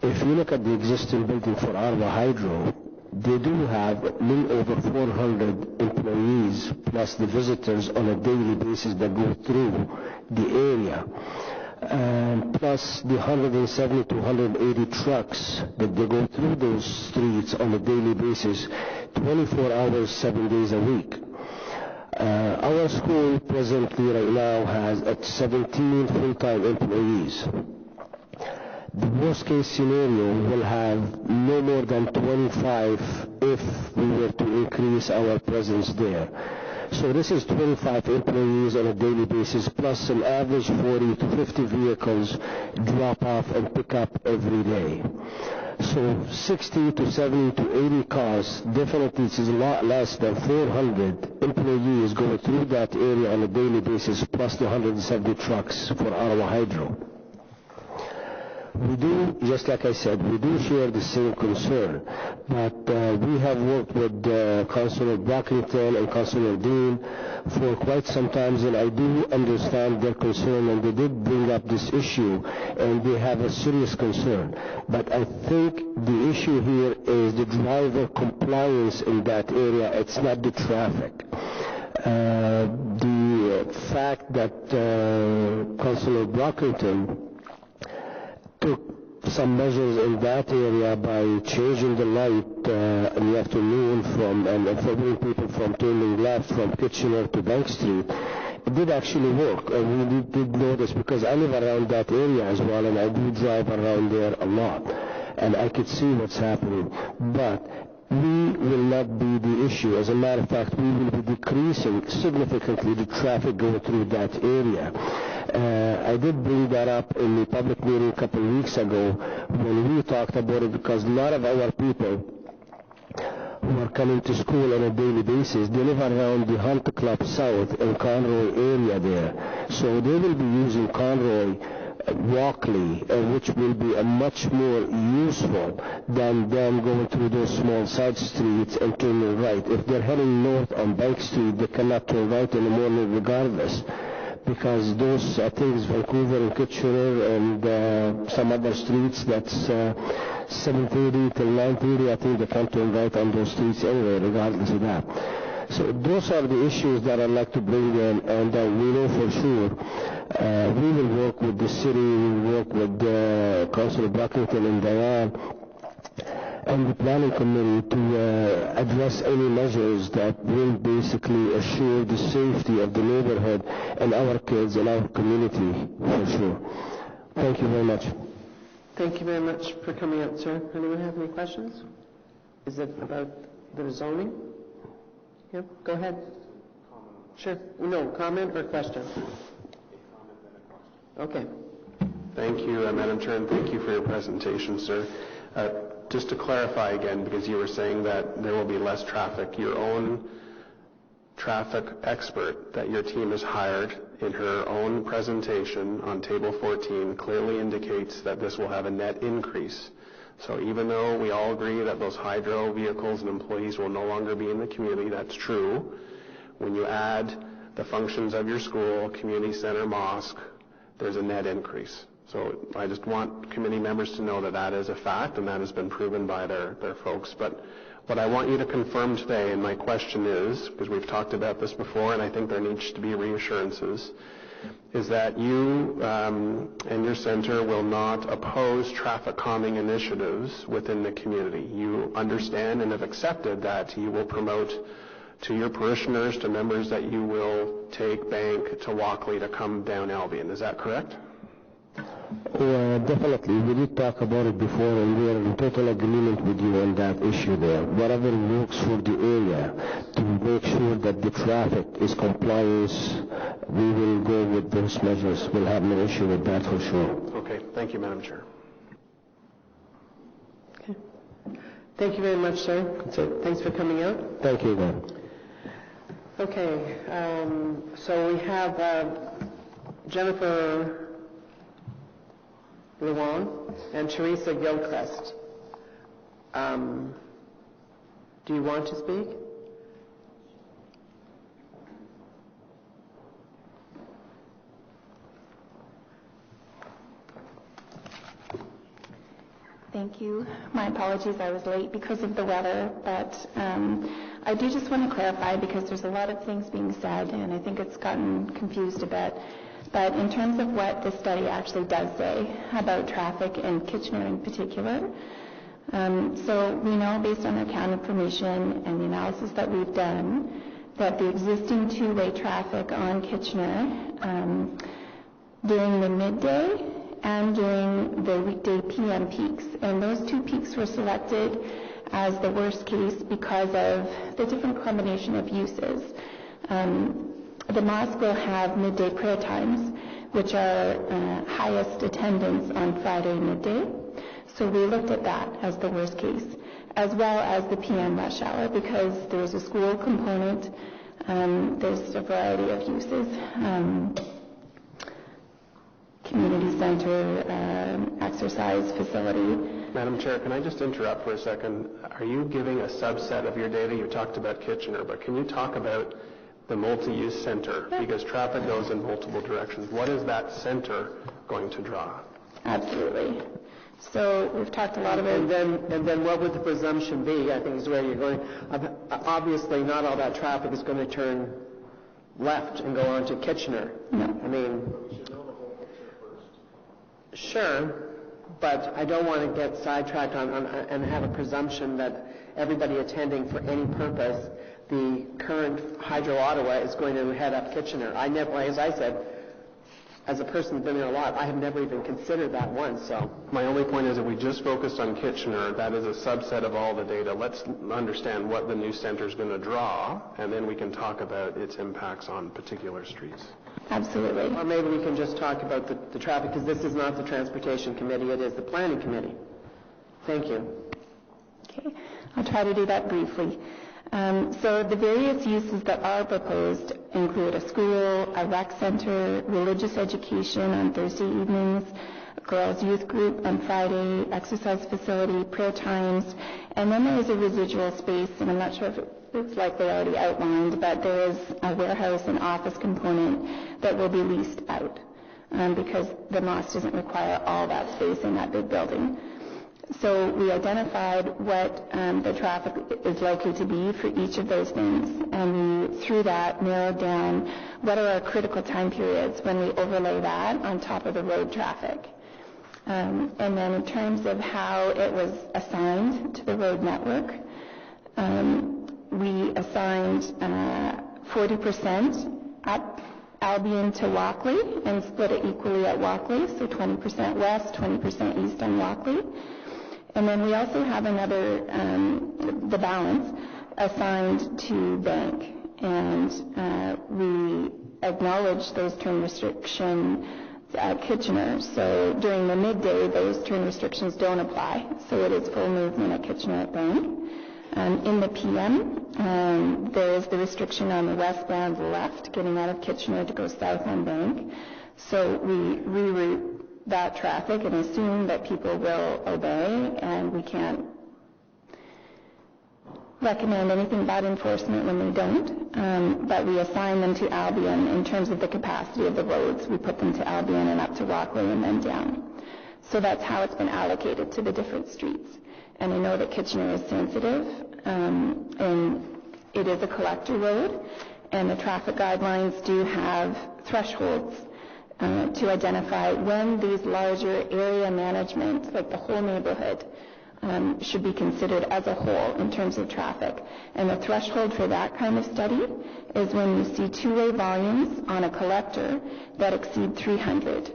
if you look at the existing building for Ottawa Hydro, they do have a little over 400 employees plus the visitors on a daily basis that go through the area. And plus the 170 to 180 trucks that they go through those streets on a daily basis, 24 hours, 7 days a week. Our school presently right now has 17 full-time employees. The worst case scenario will have no more than 25 if we were to increase our presence there. So this is 25 employees on a daily basis, plus an average 40 to 50 vehicles drop off and pick up every day. So 60 to 70 to 80 cars, definitely this is a lot less than 400 employees going through that area on a daily basis, plus the 170 trucks for Ottawa Hydro. We do, just like I said, we do share the same concern, but we have worked with Councillor Brockington and Councillor Dean for quite some time, and I do understand their concern, and they did bring up this issue, and they have a serious concern. But I think the issue here is the driver compliance in that area. It's not the traffic. The fact that Councillor Brockington took some measures in that area by changing the light in the afternoon and forbidding people from turning left from Kitchener to Bank Street, it did actually work. And we did notice, because I live around that area as well, and I do drive around there a lot, and I could see what's happening. But we will not be the issue. As a matter of fact, we will be decreasing significantly the traffic going through that area. I did bring that up in the public meeting a couple of weeks ago when we talked about it, because a lot of our people who are coming to school on a daily basis, they live around the Hunter Club South and Conroy area there. So they will be using Conroy, Walkley, which will be a much more useful than them going through those small side streets and turning right. If they're heading north on Bank Street, they cannot turn right in the morning regardless, because those things, Vancouver and Kitchener and some other streets, that's 7:30 till 9:30, I think they can't turn right on those streets anyway, regardless of that. So those are the issues that I'd like to bring in, and we know for sure we will work with the city, we will work with Councillor Brockington and Diane and the planning committee to address any measures that will basically assure the safety of the neighborhood and our kids and our community for sure. Thank you very much. Thank you very much for coming out, sir. Anyone have any questions? Is it about the zoning? Yep, go ahead. Sure. No, comment or question? Okay. Thank you, Madam Chair, and thank you for your presentation, sir. Just to clarify again, because you were saying that there will be less traffic, your own traffic expert that your team has hired in her own presentation on Table 14 clearly indicates that this will have a net increase. So even though we all agree that those hydro vehicles and employees will no longer be in the community, that's true. When you add the functions of your school, community center, mosque, there's a net increase. So I just want committee members to know that that is a fact, and that has been proven by their folks. But what I want you to confirm today, and my question is, because we've talked about this before, and I think there needs to be reassurances, is that you and your center will not oppose traffic calming initiatives within the community. You understand and have accepted that you will promote to your parishioners, to members, that you will take Bank to Walkley to come down Albion. Is that correct? Definitely. We did talk about it before, and we are in total agreement with you on that issue there. Whatever works for the area to make sure that the traffic is compliance, we will go with those measures. We'll have no issue with that for sure. Okay. Thank you, Madam Chair. Okay. Thank you very much, sir. That's it. Thanks for coming out. Thank you, then. Okay. So we have Jennifer Malone and Theresa Gilcrest. Do you want to speak? Thank you. My apologies, I was late because of the weather, but I do just want to clarify, because there's a lot of things being said, and I think it's gotten confused a bit. But in terms of what the study actually does say about traffic in Kitchener in particular, so we know based on the account information and the analysis that we've done that the existing two-way traffic on Kitchener during the midday and during the weekday PM peaks, and those two peaks were selected as the worst case because of the different combination of uses. The mosque will have midday prayer times, which are highest attendance on Friday midday. So we looked at that as the worst case, as well as the PM rush hour, because there's a school component, there's a variety of uses, community center, exercise facility. Madam Chair, can I just interrupt for a second? Are you giving a subset of your data? You talked about Kitchener, but can you talk about the multi-use center? Because traffic goes in multiple directions. What is that center going to draw? Absolutely. So we've talked a lot about... And then what would the presumption be? I think is where you're going. Obviously, not all that traffic is going to turn left and go on to Kitchener. No. I mean... Sure, but I don't want to get sidetracked and have a presumption that everybody attending for any purpose, the current Hydro Ottawa is going to head up Kitchener. I never, as I said, as a person who's been there a lot, I have never even considered that once. So my only point is that we just focused on Kitchener. That is a subset of all the data. Let's understand what the new center is going to draw, and then we can talk about its impacts on particular streets. Absolutely. Or maybe we can just talk about the traffic, because this is not the Transportation Committee, it is the Planning Committee. Thank you. Okay, I'll try to do that briefly. So the various uses that are proposed include a school, a rec center, religious education on Thursday evenings, a girls' youth group on Friday, exercise facility, prayer times, and then there is a residual space, and I'm not sure if it's likely already outlined, but there is a warehouse and office component that will be leased out because the mosque doesn't require all that space in that big building. So we identified what the traffic is likely to be for each of those things, and we, through that, narrowed down what are our critical time periods when we overlay that on top of the road traffic. And then in terms of how it was assigned to the road network, we assigned 40% up Albion to Walkley and split it equally at Walkley, so 20% west, 20% east on Walkley. And then we also have another, the balance, assigned to Bank. And we acknowledge those turn restrictions at Kitchener. So during the midday, those turn restrictions don't apply. So it is full movement at Kitchener at Bank. In the PM, there is the restriction on the westbound left, getting out of Kitchener to go south on Bank. So we reroute that traffic and assume that people will obey, and we can't recommend anything about enforcement when they don't, but we assign them to Albion in terms of the capacity of the roads. We put them to Albion and up to Walkley and then down. So that's how it's been allocated to the different streets. And I know that Kitchener is sensitive, and it is a collector road, and the traffic guidelines do have thresholds to identify when these larger area management, like the whole neighborhood, should be considered as a whole in terms of traffic. And the threshold for that kind of study is when you see two-way volumes on a collector that exceed 300.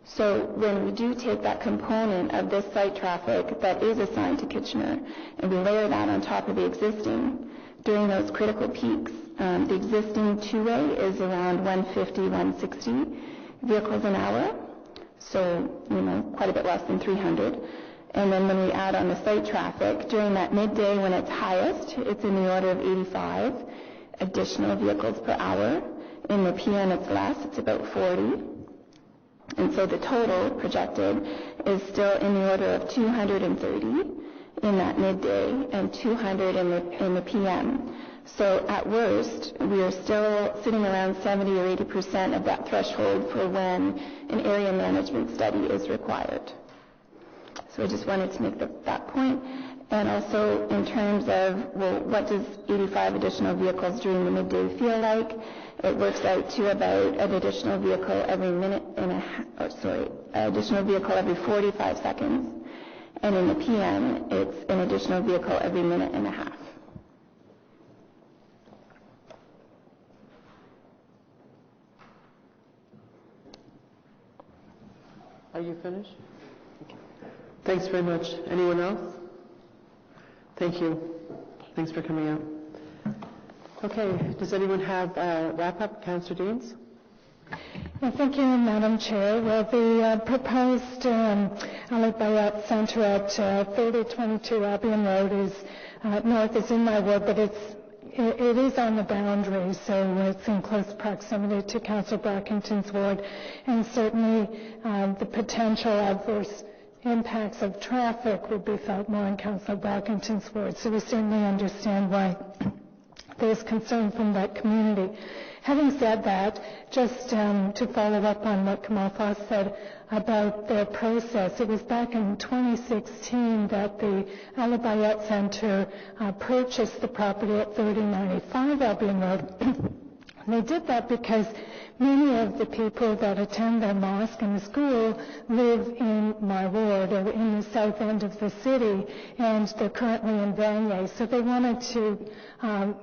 So when we do take that component of this site traffic that is assigned to Kitchener and we layer that on top of the existing, during those critical peaks, the existing two-way is around 150, 160 vehicles an hour, so, quite a bit less than 300. And then when we add on the site traffic, during that midday when it's highest, it's in the order of 85 additional vehicles per hour. In the PM it's less, it's about 40. And so the total projected is still in the order of 230 in that midday and 200 in the PM. So at worst, we are still sitting around 70 or 80% of that threshold for when an area management study is required. So I just wanted to make that point. And also in terms of, well, what does 85 additional vehicles during the midday feel like? It works out to about an additional vehicle every additional vehicle every 45 seconds. And in the PM, it's an additional vehicle every minute and a half. Are you finished? Okay. Thanks very much. Anyone else? Thank you. Thanks for coming out. Okay, does anyone have a wrap-up? Councillor Deans? Yeah, thank you, Madam Chair. Well, the proposed Bayat Centre at 3022 Albion Road is north, is in my ward, but it is on the boundary, so it's in close proximity to Councillor Brockington's ward, and certainly the potential adverse impacts of traffic would be felt more in Councillor Brockington's ward. So we certainly understand why there's concern from that community. Having said that, just to follow up on what Kamal Foss said about their process, it was back in 2016 that the Bayat Centre purchased the property at 3095 Albion Road. And they did that because many of the people that attend their mosque and the school live in my ward, or in the south end of the city, and they're currently in Vanier. So they wanted to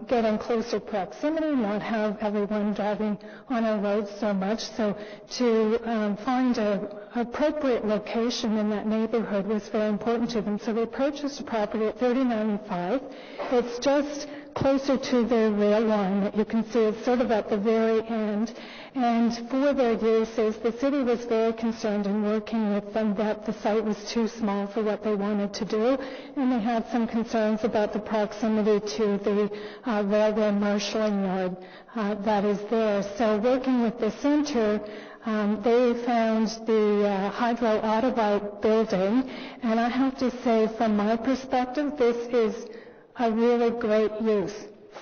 get in closer proximity, not have everyone driving on our roads so much. So to find an appropriate location in that neighborhood was very important to them. So they purchased a property at 3095. It's just closer to the rail line that you can see. It's sort of at the very end. And for their uses, the city was very concerned in working with them that the site was too small for what they wanted to do, and they had some concerns about the proximity to the railway marshalling yard that is there. So working with the centre, they found the Hydro Autobite building, and I have to say, from my perspective, this is a really great use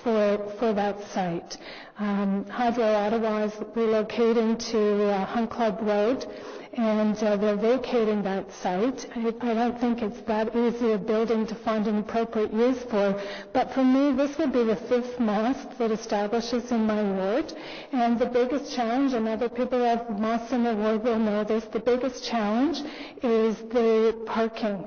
for that site. Hydro Ottawa is relocating to Hunt Club Road, and they're vacating that site. I don't think it's that easy a building to find an appropriate use for, but for me, this would be the 5th mosque that establishes in my ward, and the biggest challenge, and other people who have mosques in their ward will know this, the biggest challenge is the parking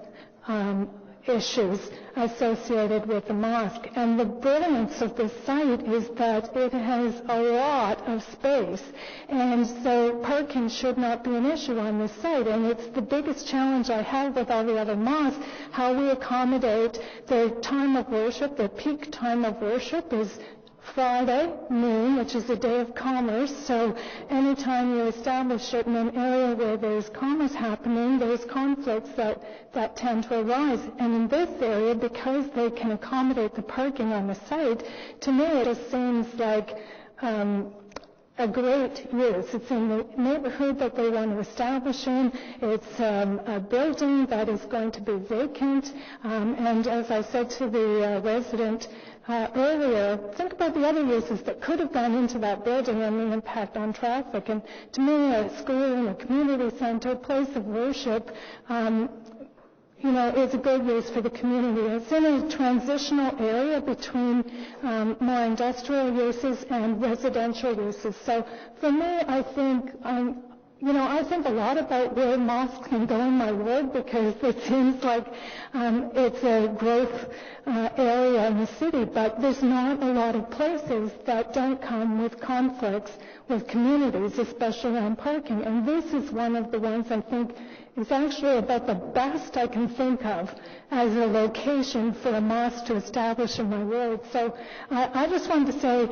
issues associated with the mosque. And the brilliance of this site is that it has a lot of space, and so parking should not be an issue on this site. And it's the biggest challenge I have with all the other mosques, how we accommodate their time of worship. Their peak time of worship is Friday noon, which is a day of commerce. So anytime you establish it in an area where there's commerce happening, there's conflicts that tend to arise. And in this area, because they can accommodate the parking on the site, to me it just seems like a great use. It's in the neighborhood that they want to establish in. It's a building that is going to be vacant. And as I said to the resident earlier, think about the other uses that could have gone into that building and the impact on traffic. And to me, a school and a community center, a place of worship, is a good use for the community. It's in a transitional area between more industrial uses and residential uses. So for me, I think I think a lot about where mosques can go in my ward, because it seems like it's a growth area in the city, but there's not a lot of places that don't come with conflicts with communities, especially on parking. And this is one of the ones I think is actually about the best I can think of as a location for a mosque to establish in my ward. So I just wanted to say,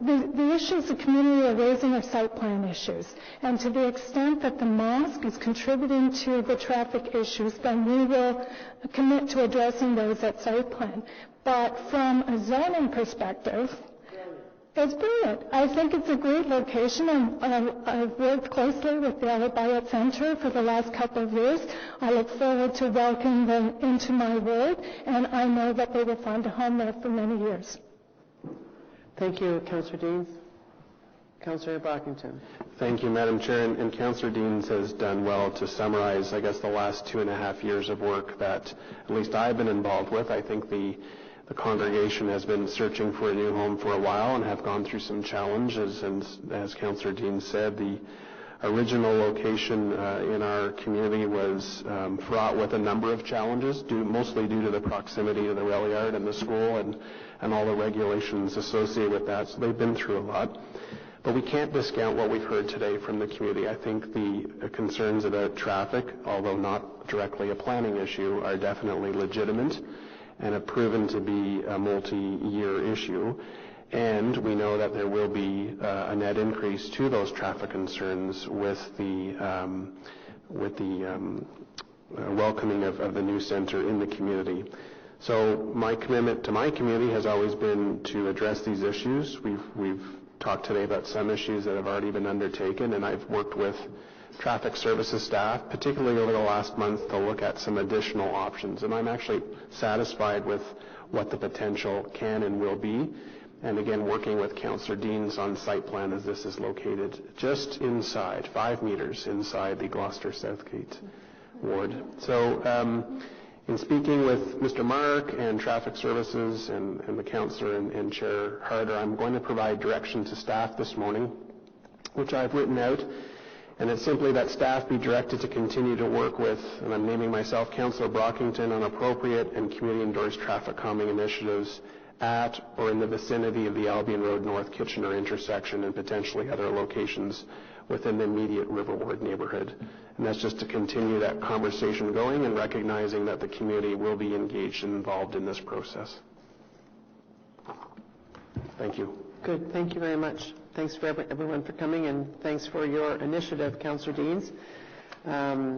the issues the community are raising are site plan issues. And to the extent that the mosque is contributing to the traffic issues, then we will commit to addressing those at site plan. But from a zoning perspective, it's brilliant. I think it's a great location, and I've worked closely with the Bayat Centre for the last couple of years. I look forward to welcoming them into my ward, and I know that they will find a home there for many years. Thank you, Councillor Deans. Councillor Brockington. Thank you, Madam Chair. And Councillor Deans has done well to summarize, I guess, the last 2.5 years of work that at least I've been involved with. I think the congregation has been searching for a new home for a while and have gone through some challenges. And as Councillor Deans said, the original location in our community was fraught with a number of challenges, mostly due to the proximity to the rail yard and the school and all the regulations associated with that. So they've been through a lot. But we can't discount what we've heard today from the community. I think the concerns about traffic, although not directly a planning issue, are definitely legitimate and have proven to be a multi-year issue. And we know that there will be a net increase to those traffic concerns with the welcoming of the new center in the community. So my commitment to my community has always been to address these issues. We've talked today about some issues that have already been undertaken, and I've worked with traffic services staff, particularly over the last month, to look at some additional options. And I'm actually satisfied with what the potential can and will be. And again, working with Councillor Deans on site plan, as this is located just inside, 5 meters inside the Gloucester Southgate ward. So in speaking with Mr. Mark and Traffic Services and the Councillor and Chair Harder, I'm going to provide direction to staff this morning, which I've written out, and it's simply that staff be directed to continue to work with, and I'm naming myself, Councillor Brockington, on appropriate and community-endorsed traffic calming initiatives at or in the vicinity of the Albion Road North Kitchener intersection and potentially other locations within the immediate River Ward neighborhood. And that's just to continue that conversation going and recognizing that the community will be engaged and involved in this process. Thank you. Good. Thank you very much. Thanks for everyone for coming, and thanks for your initiative, Councillor Deans. I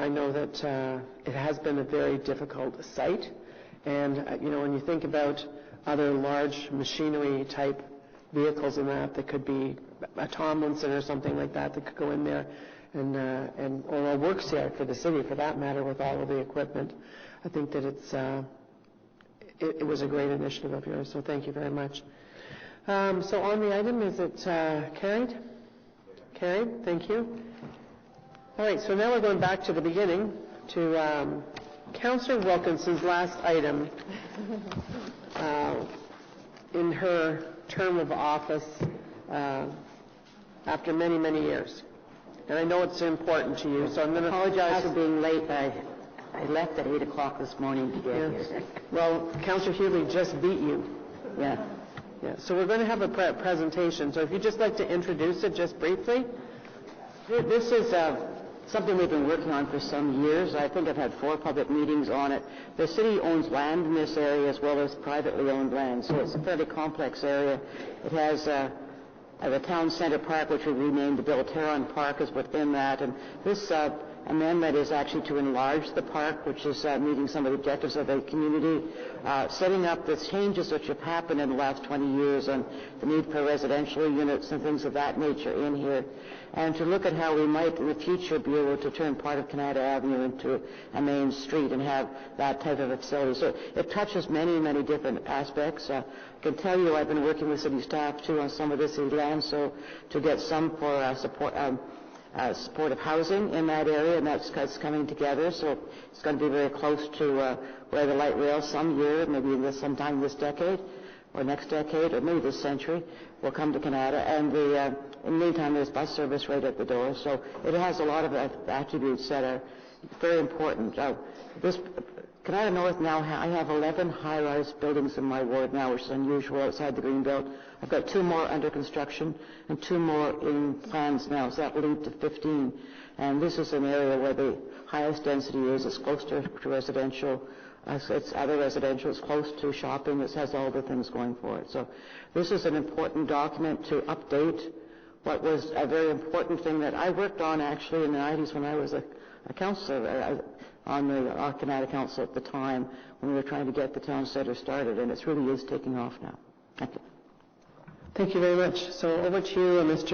know that it has been a very difficult site, and when you think about other large machinery type vehicles and that could be a Tomlinson or something like that could go in there or a works yard for the city for that matter with all of the equipment. I think that it was a great initiative of yours, so thank you very much. So on the item, is it carried? Carried, thank you. All right, so now we're going back to the beginning to Councillor Wilkinson's last item in her term of office after many, many years. And I know it's important to you, so I'm going to apologize for being late. I left at 8 o'clock this morning to get here. Well, Councillor Hughley just beat you. Yeah. So we're going to have a presentation. So if you'd just like to introduce it just briefly. This is something we've been working on for some years. I think I've had 4 public meetings on it. The city owns land in this area as well as privately owned land, so it's a fairly complex area. It has the town center park, which we renamed the Bilteron Park, is within that, and this amendment is actually to enlarge the park, which is meeting some of the objectives of the community, setting up the changes which have happened in the last 20 years and the need for residential units and things of that nature in here, and to look at how we might in the future be able to turn part of Kanata Avenue into a main street and have that type of a facility. So it touches many, many different aspects. I can tell you I've been working with city staff too on some of this land, so to get some for supportive housing in that area, and that's coming together. So it's going to be very close to where the light rail some year, maybe sometime this decade, or next decade, or maybe this century, will come to Kanata. And in the meantime, there's bus service right at the door. So it has a lot of attributes that are very important. This Kanata North now, I have 11 high-rise buildings in my ward now, which is unusual outside the Greenbelt. I've got 2 more under construction and 2 more in plans now, so that will lead to 15. And this is an area where the highest density is. It's close to residential. It's other residential. It's close to shopping. It has all the things going for it. So this is an important document to update what was a very important thing that I worked on actually in the 90s when I was a councillor on the Kanata Council at the time when we were trying to get the town centre started, and it really is taking off now. Thank you. Thank you very much. So over to you, Mr.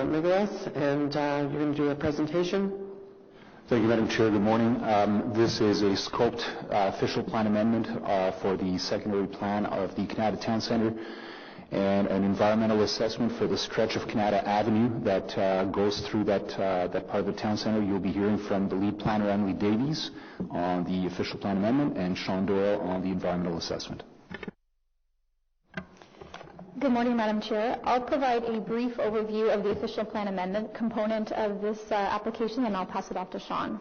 Migueles, and you're going to do a presentation. Thank you, Madam Chair. Good morning. This is a scoped official plan amendment for the secondary plan of the Kanata Town Centre and an environmental assessment for the stretch of Kanata Avenue that goes through that part of the town centre. You'll be hearing from the lead planner, Emily Davies, on the official plan amendment, and Sean Doyle on the environmental assessment. Good morning, Madam Chair. I'll provide a brief overview of the official plan amendment component of this application, and I'll pass it off to Sean.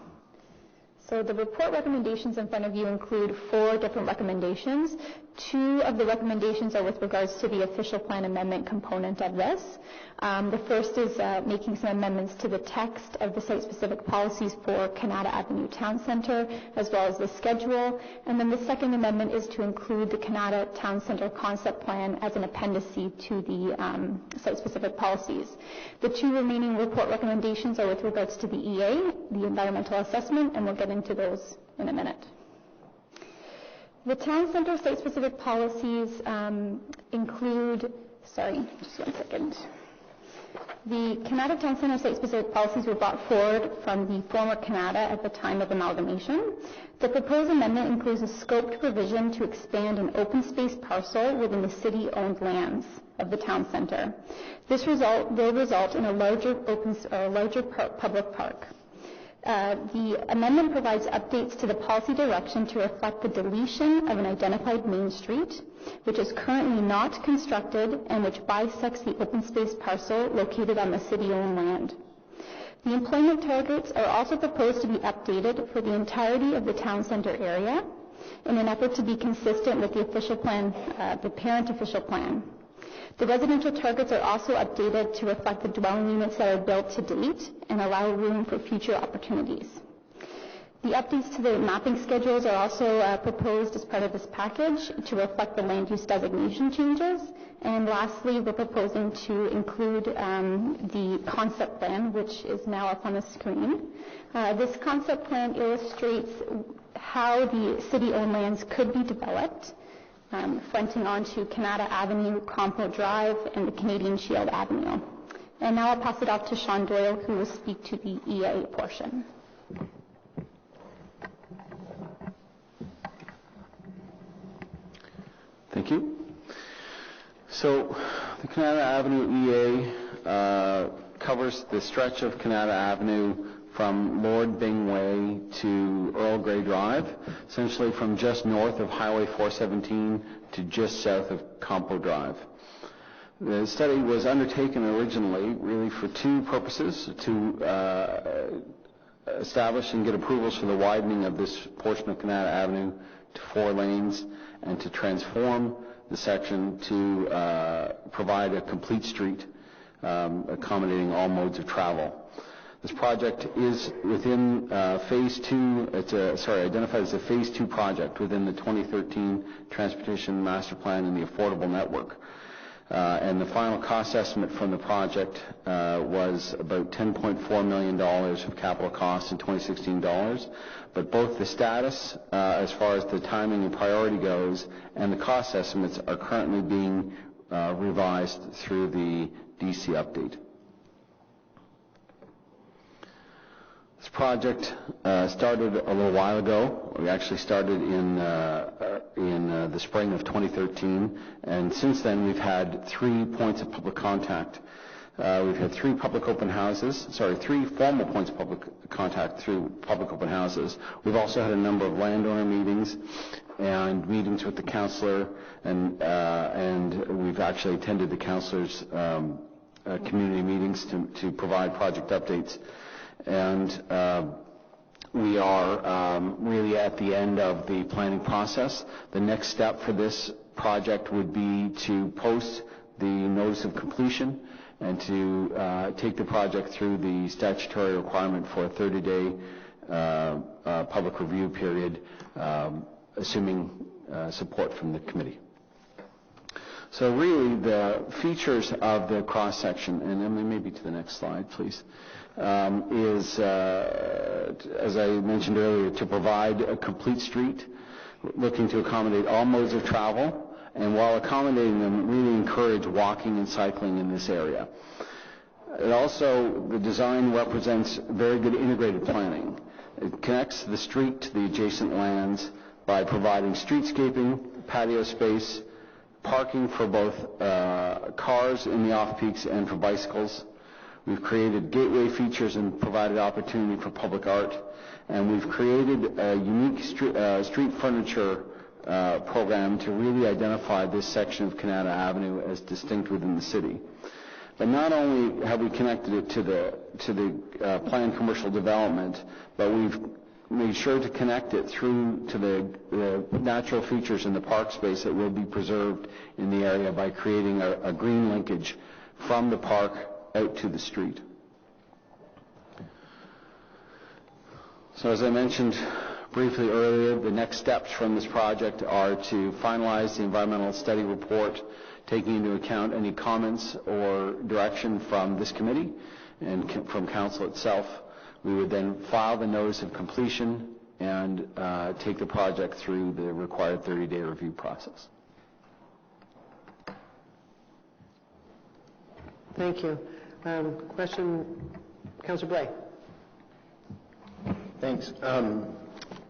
So the report recommendations in front of you include 4 different recommendations. 2 of the recommendations are with regards to the official plan amendment component of this. The first is making some amendments to the text of the site-specific policies for Kanata Avenue Town Centre, as well as the schedule. And then the second amendment is to include the Kanata Town Centre concept plan as an appendice to the site-specific policies. The 2 remaining report recommendations are with regards to the EA, the environmental assessment, and we'll get into those in a minute. The Town Centre site-specific policies include, just one second. The Kanata Town Centre site-specific policies were brought forward from the former Kanata at the time of amalgamation. The proposed amendment includes a scoped provision to expand an open space parcel within the city-owned lands of the town centre. This will result in a larger public park. The amendment provides updates to the policy direction to reflect the deletion of an identified main street, which is currently not constructed and which bisects the open space parcel located on the city-owned land. The employment targets are also proposed to be updated for the entirety of the town center area in an effort to be consistent with the official plan, the parent official plan. The residential targets are also updated to reflect the dwelling units that are built to date and allow room for future opportunities. The updates to the mapping schedules are also proposed as part of this package to reflect the land use designation changes. And lastly, we're proposing to include the concept plan, which is now up on the screen. This concept plan illustrates how the city-owned lands could be developed, fronting onto Kanata Avenue, Compo Drive, and the Canadian Shield Avenue. And now I'll pass it off to Sean Doyle, who will speak to the EA portion. Thank you. So the Kanata Avenue EA covers the stretch of Kanata Avenue from Lord Byng Way to Earl Grey Drive, essentially from just north of Highway 417 to just south of Compo Drive. The study was undertaken originally really for 2 purposes: to establish and get approvals for the widening of this portion of Kanata Avenue to 4 lanes, and to transform the section to provide a complete street accommodating all modes of travel. This project is within Phase 2, identified as a Phase 2 project within the 2013 Transportation Master Plan and the Affordable Network. And the final cost estimate from the project was about $10.4 million of capital costs in 2016 dollars. But both the status, as far as the timing and priority goes, and the cost estimates are currently being revised through the DC update. This project started a little while ago. We actually started in the spring of 2013, and since then we've had 3 points of public contact. We've had 3 3 formal points of public contact through public open houses. We've also had a number of landowner meetings and meetings with the councillor, and we've actually attended the councillor's community meetings to provide project updates. And we are really at the end of the planning process. The next step for this project would be to post the notice of completion and to take the project through the statutory requirement for a 30-day public review period, assuming support from the committee. So really the features of the cross-section, and then maybe to the next slide, please, is, as I mentioned earlier, to provide a complete street, looking to accommodate all modes of travel, and while accommodating them, really encourage walking and cycling in this area. It also, the design represents very good integrated planning. It connects the street to the adjacent lands by providing streetscaping, patio space, parking for both cars in the off-peaks and for bicycles. We've created gateway features and provided opportunity for public art. And we've created a unique street furniture program to really identify this section of Kanata Avenue as distinct within the city. But not only have we connected it to the planned commercial development, but we've made sure to connect it through to the natural features in the park space that will be preserved in the area by creating a green linkage from the park out to the street. So as I mentioned briefly earlier, the next steps from this project are to finalize the environmental study report, taking into account any comments or direction from this committee and from council itself. We would then file the notice of completion and take the project through the required 30-day review process. Thank you. Question, Councillor Blais. Thanks.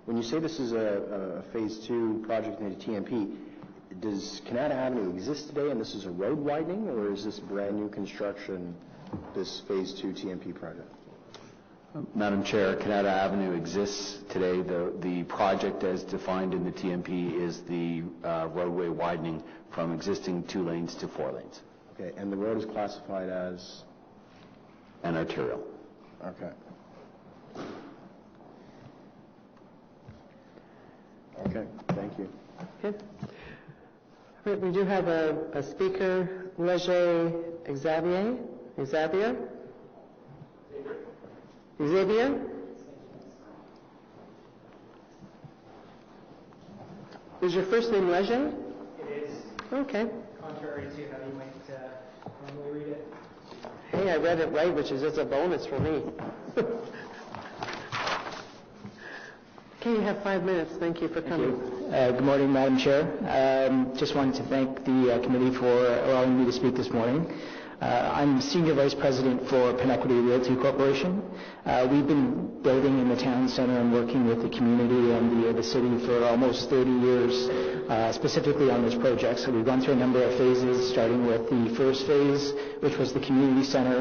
When you say this is a Phase 2 project in the TMP, does Kanata Avenue exist today and this is a road widening, or is this brand new construction, this Phase 2 TMP project? Madam Chair, Kanata Avenue exists today. The project as defined in the TMP is the roadway widening from existing 2 lanes to 4 lanes. Okay, and the road is classified as? An arterial. Okay. Okay, thank you. Okay. Right, we do have a speaker, Leger Xavier. Xavier? Xavier? Is your first name Leger? It is. Okay. Contrary to how you might normally read it. Hey, I read it right, which is just a bonus for me. Okay, you have 5 minutes. Thank you for coming. Good morning, Madam Chair. Just wanted to thank the committee for allowing me to speak this morning. I'm Senior Vice President for Penequity Realty Corporation. We've been building in the town center and working with the community and the city for almost 30 years, specifically on this project. So we've gone through a number of phases, starting with the first phase, which was the community center.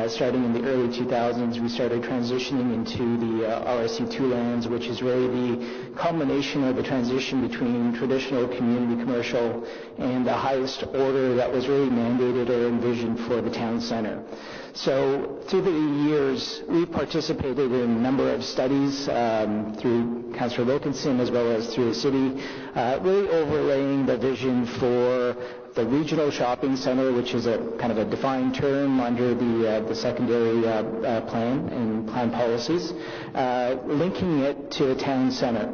Starting in the early 2000s, we started transitioning into the RSC2 lands, which is really the culmination of the transition between traditional community commercial and the highest order that was really mandated or envisioned for the town center. So through the years, we've participated in a number of studies through Councillor Wilkinson as well as through the city, really overlaying the vision for the regional shopping center, which is a kind of a defined term under the secondary plan and plan policies, linking it to the town center.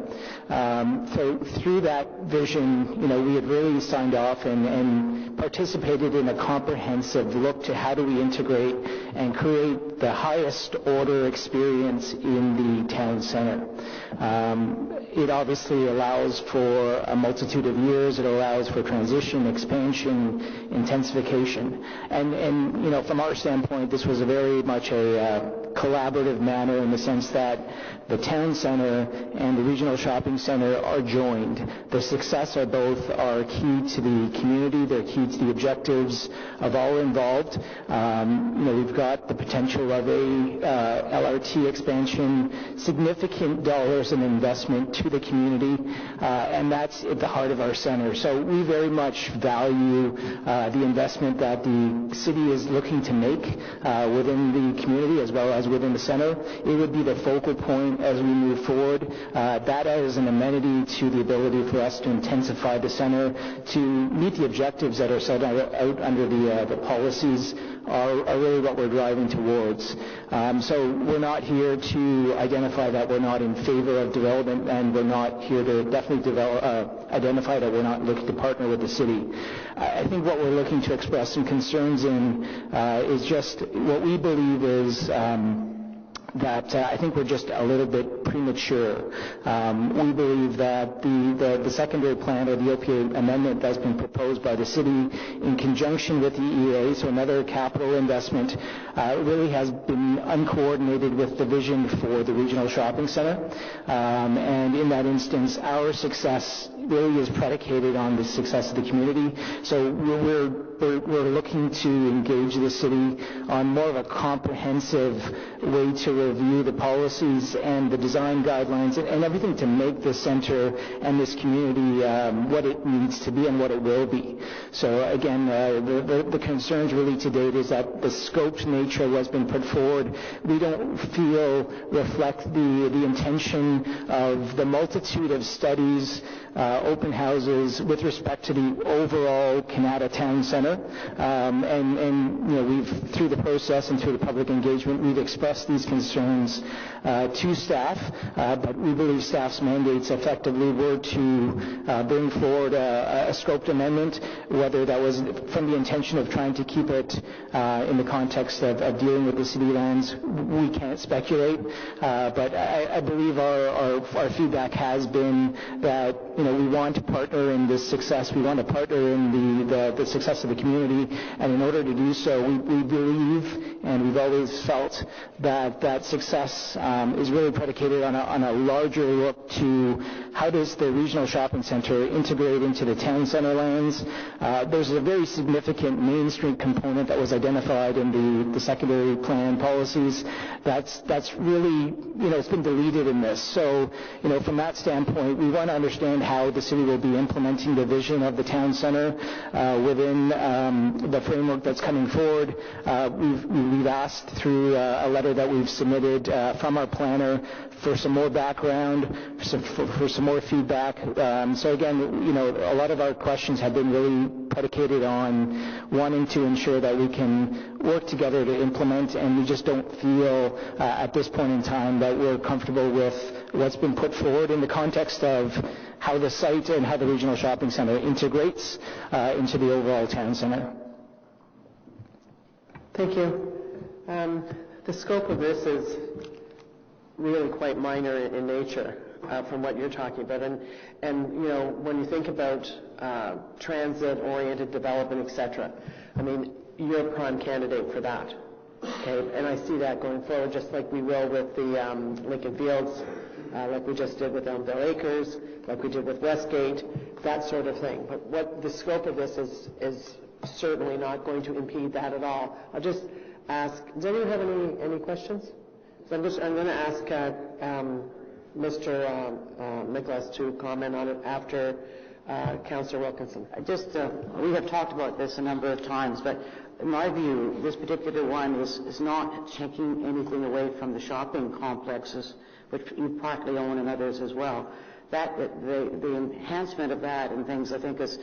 So through that vision, we had really signed off and participated in a comprehensive look to how do we integrate and create the highest order experience in the town center. It obviously allows for a multitude of years. It allows for transition, expansion, intensification. And from our standpoint, this was a very much a collaborative manner in the sense that the town center and the regional shopping center are joined. The success of both are key to the community. They're key to the objectives of all involved. We've got the potential of a LRT expansion, significant dollars in investment to the community, and that's at the heart of our center. So we very much value the investment that the city is looking to make within the community as well as within the center. It would be the focal point as we move forward. That as an amenity to the ability for us to intensify the center, to meet the objectives that are set out under the policies are really what we're driving towards. So we're not here to identify that we're not in favor of development, and we're not here to definitely identify that we're not looking to partner with the city. I think what we're looking to express some concerns in is just what we believe is that I think we're just a little bit premature. We believe that the secondary plan or the OPA amendment that's been proposed by the city in conjunction with the EA, so another capital investment, really has been uncoordinated with the vision for the regional shopping center. And in that instance, our success really is predicated on the success of the community. So we're looking to engage the city on more of a comprehensive way to review the policies and the design guidelines and everything to make the center and this community what it needs to be and what it will be. So again, the concerns really to date is that the scoped nature of what's been put forward, we don't feel reflect the intention of the multitude of studies, open houses with respect to the overall Kanata Town Center. And you know, we've, through the process and through the public engagement, we've expressed these concerns to staff, but we believe staff's mandates effectively were to bring forward a scoped amendment, whether that was from the intention of trying to keep it in the context of dealing with the city lands. We can't speculate, but I believe our feedback has been that, you know, we want to partner in this success. We want to partner in the success of the community, and in order to do so, we believe, and we've always felt that success is really predicated on a larger look to how does the regional shopping center integrate into the town center lands. There's a very significant Main Street component that was identified in the secondary plan policies. That's really, you know, it's been deleted in this. So, you know, from that standpoint, we want to understand how the city will be implementing the vision of the town center within the framework that's coming forward. We've asked through a letter that we've submitted from our planner for some more background, for some more feedback. So again, you know, a lot of our questions have been really predicated on wanting to ensure that we can work together to implement, and we just don't feel at this point in time that we're comfortable with what's been put forward in the context of how the site and how the regional shopping center integrates into the overall town center. Thank you. The scope of this is really quite minor in nature from what you're talking about. And you know, when you think about transit-oriented development, etc., I mean, you're a prime candidate for that. Okay, and I see that going forward, just like we will with the Lincoln Fields, like we just did with Elmdale Acres, like we did with Westgate, that sort of thing. But what the scope of this is certainly not going to impede that at all. I'll just ask, does anyone have any questions? So I'm going to ask Mr. Nicholas to comment on it after Councillor Wilkinson. We have talked about this a number of times, but in my view, this particular one is not taking anything away from the shopping complexes, which you partly own and others as well. That the enhancement of that and things, I think, as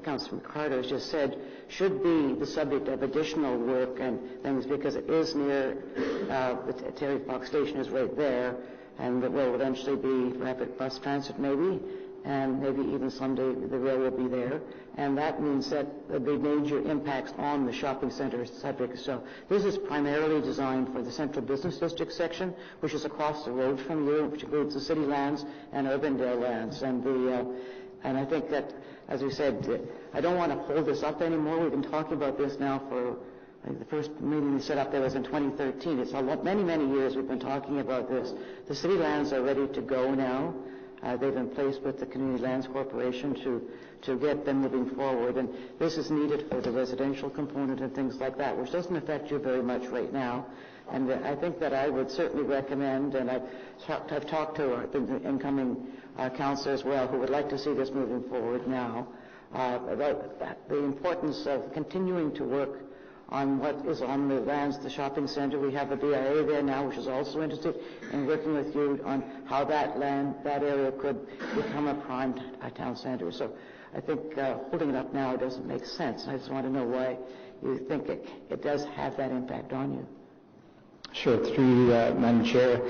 Councillor Carter has just said, should be the subject of additional work and things, because it is near the Terry Fox Station is right there, and it will eventually be rapid bus transit maybe, and maybe even someday the rail will be there, and that means that there'll be major impacts on the shopping center subject. So this is primarily designed for the Central Business District section, which is across the road from you, which includes the city lands and Urbandale lands. And I think that, as we said, I don't want to hold this up anymore. We've been talking about this now for, I think the first meeting we set up there was in 2013. It's many, many years we've been talking about this. The city lands are ready to go now. They've been placed with the Community Lands Corporation to get them moving forward, and this is needed for the residential component and things like that, which doesn't affect you very much right now. And I think that I would certainly recommend, and I've talked to our incoming councillor as well, who would like to see this moving forward now, about the importance of continuing to work on what is on the lands, the shopping center. We have a BIA there now, which is also interested in working with you on how that land, that area could become a prime town center. So I think holding it up now doesn't make sense. I just want to know why you think it does have that impact on you. Sure, through you, Madam Chair.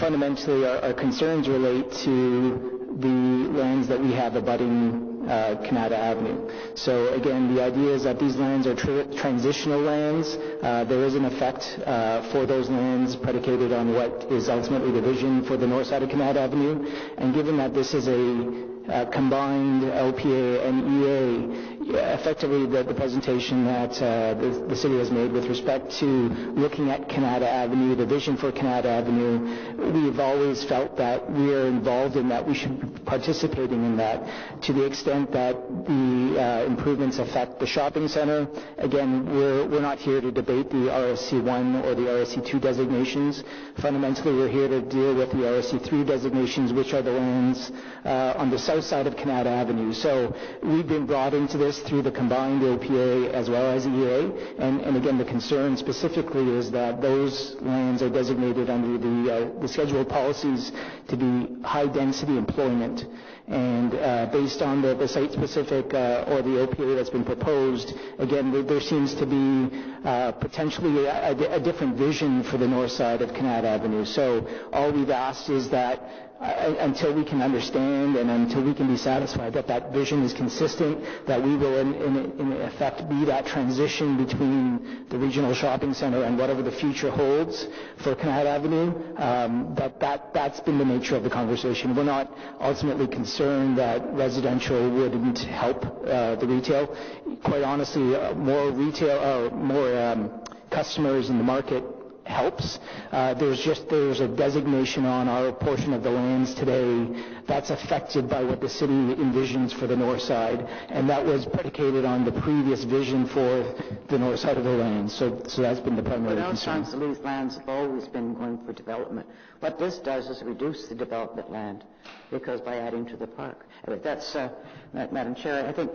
Fundamentally, our concerns relate to the lands that we have abutting Kanata Avenue. So again, the idea is that these lands are transitional lands. There is an effect for those lands predicated on what is ultimately the vision for the north side of Kanata Avenue. And given that this is a combined LPA and EA, effectively the presentation that the city has made with respect to looking at Kanata Avenue, the vision for Kanata Avenue. We've always felt that we are involved in that. We should be participating in that to the extent that the improvements affect the shopping center. Again, we're not here to debate the RSC1 or the RSC2 designations. Fundamentally, we're here to deal with the RSC3 designations, which are the lands on the south side of Kanata Avenue. So we've been brought into this through the combined OPA as well as EA, and again, the concern specifically is that those lands are designated under the scheduled policies to be high-density employment. And based on the site-specific or the OPA that's been proposed, again, there seems to be potentially a different vision for the north side of Kanata Avenue. So all we've asked is that until we can understand and until we can be satisfied that that vision is consistent, that we will in effect be that transition between the regional shopping center and whatever the future holds for Kanata Avenue, that's been the nature of the conversation. We're not ultimately concerned that residential wouldn't help the retail. Quite honestly, more retail, more customers in the market helps. There's a designation on our portion of the lands today that's affected by what the city envisions for the north side, and that was predicated on the previous vision for the north side of the land. So that's been the primary concern. But these lands have always been going for development. What this does is reduce the development land, because by adding to the park. That's, Madam Chair, I think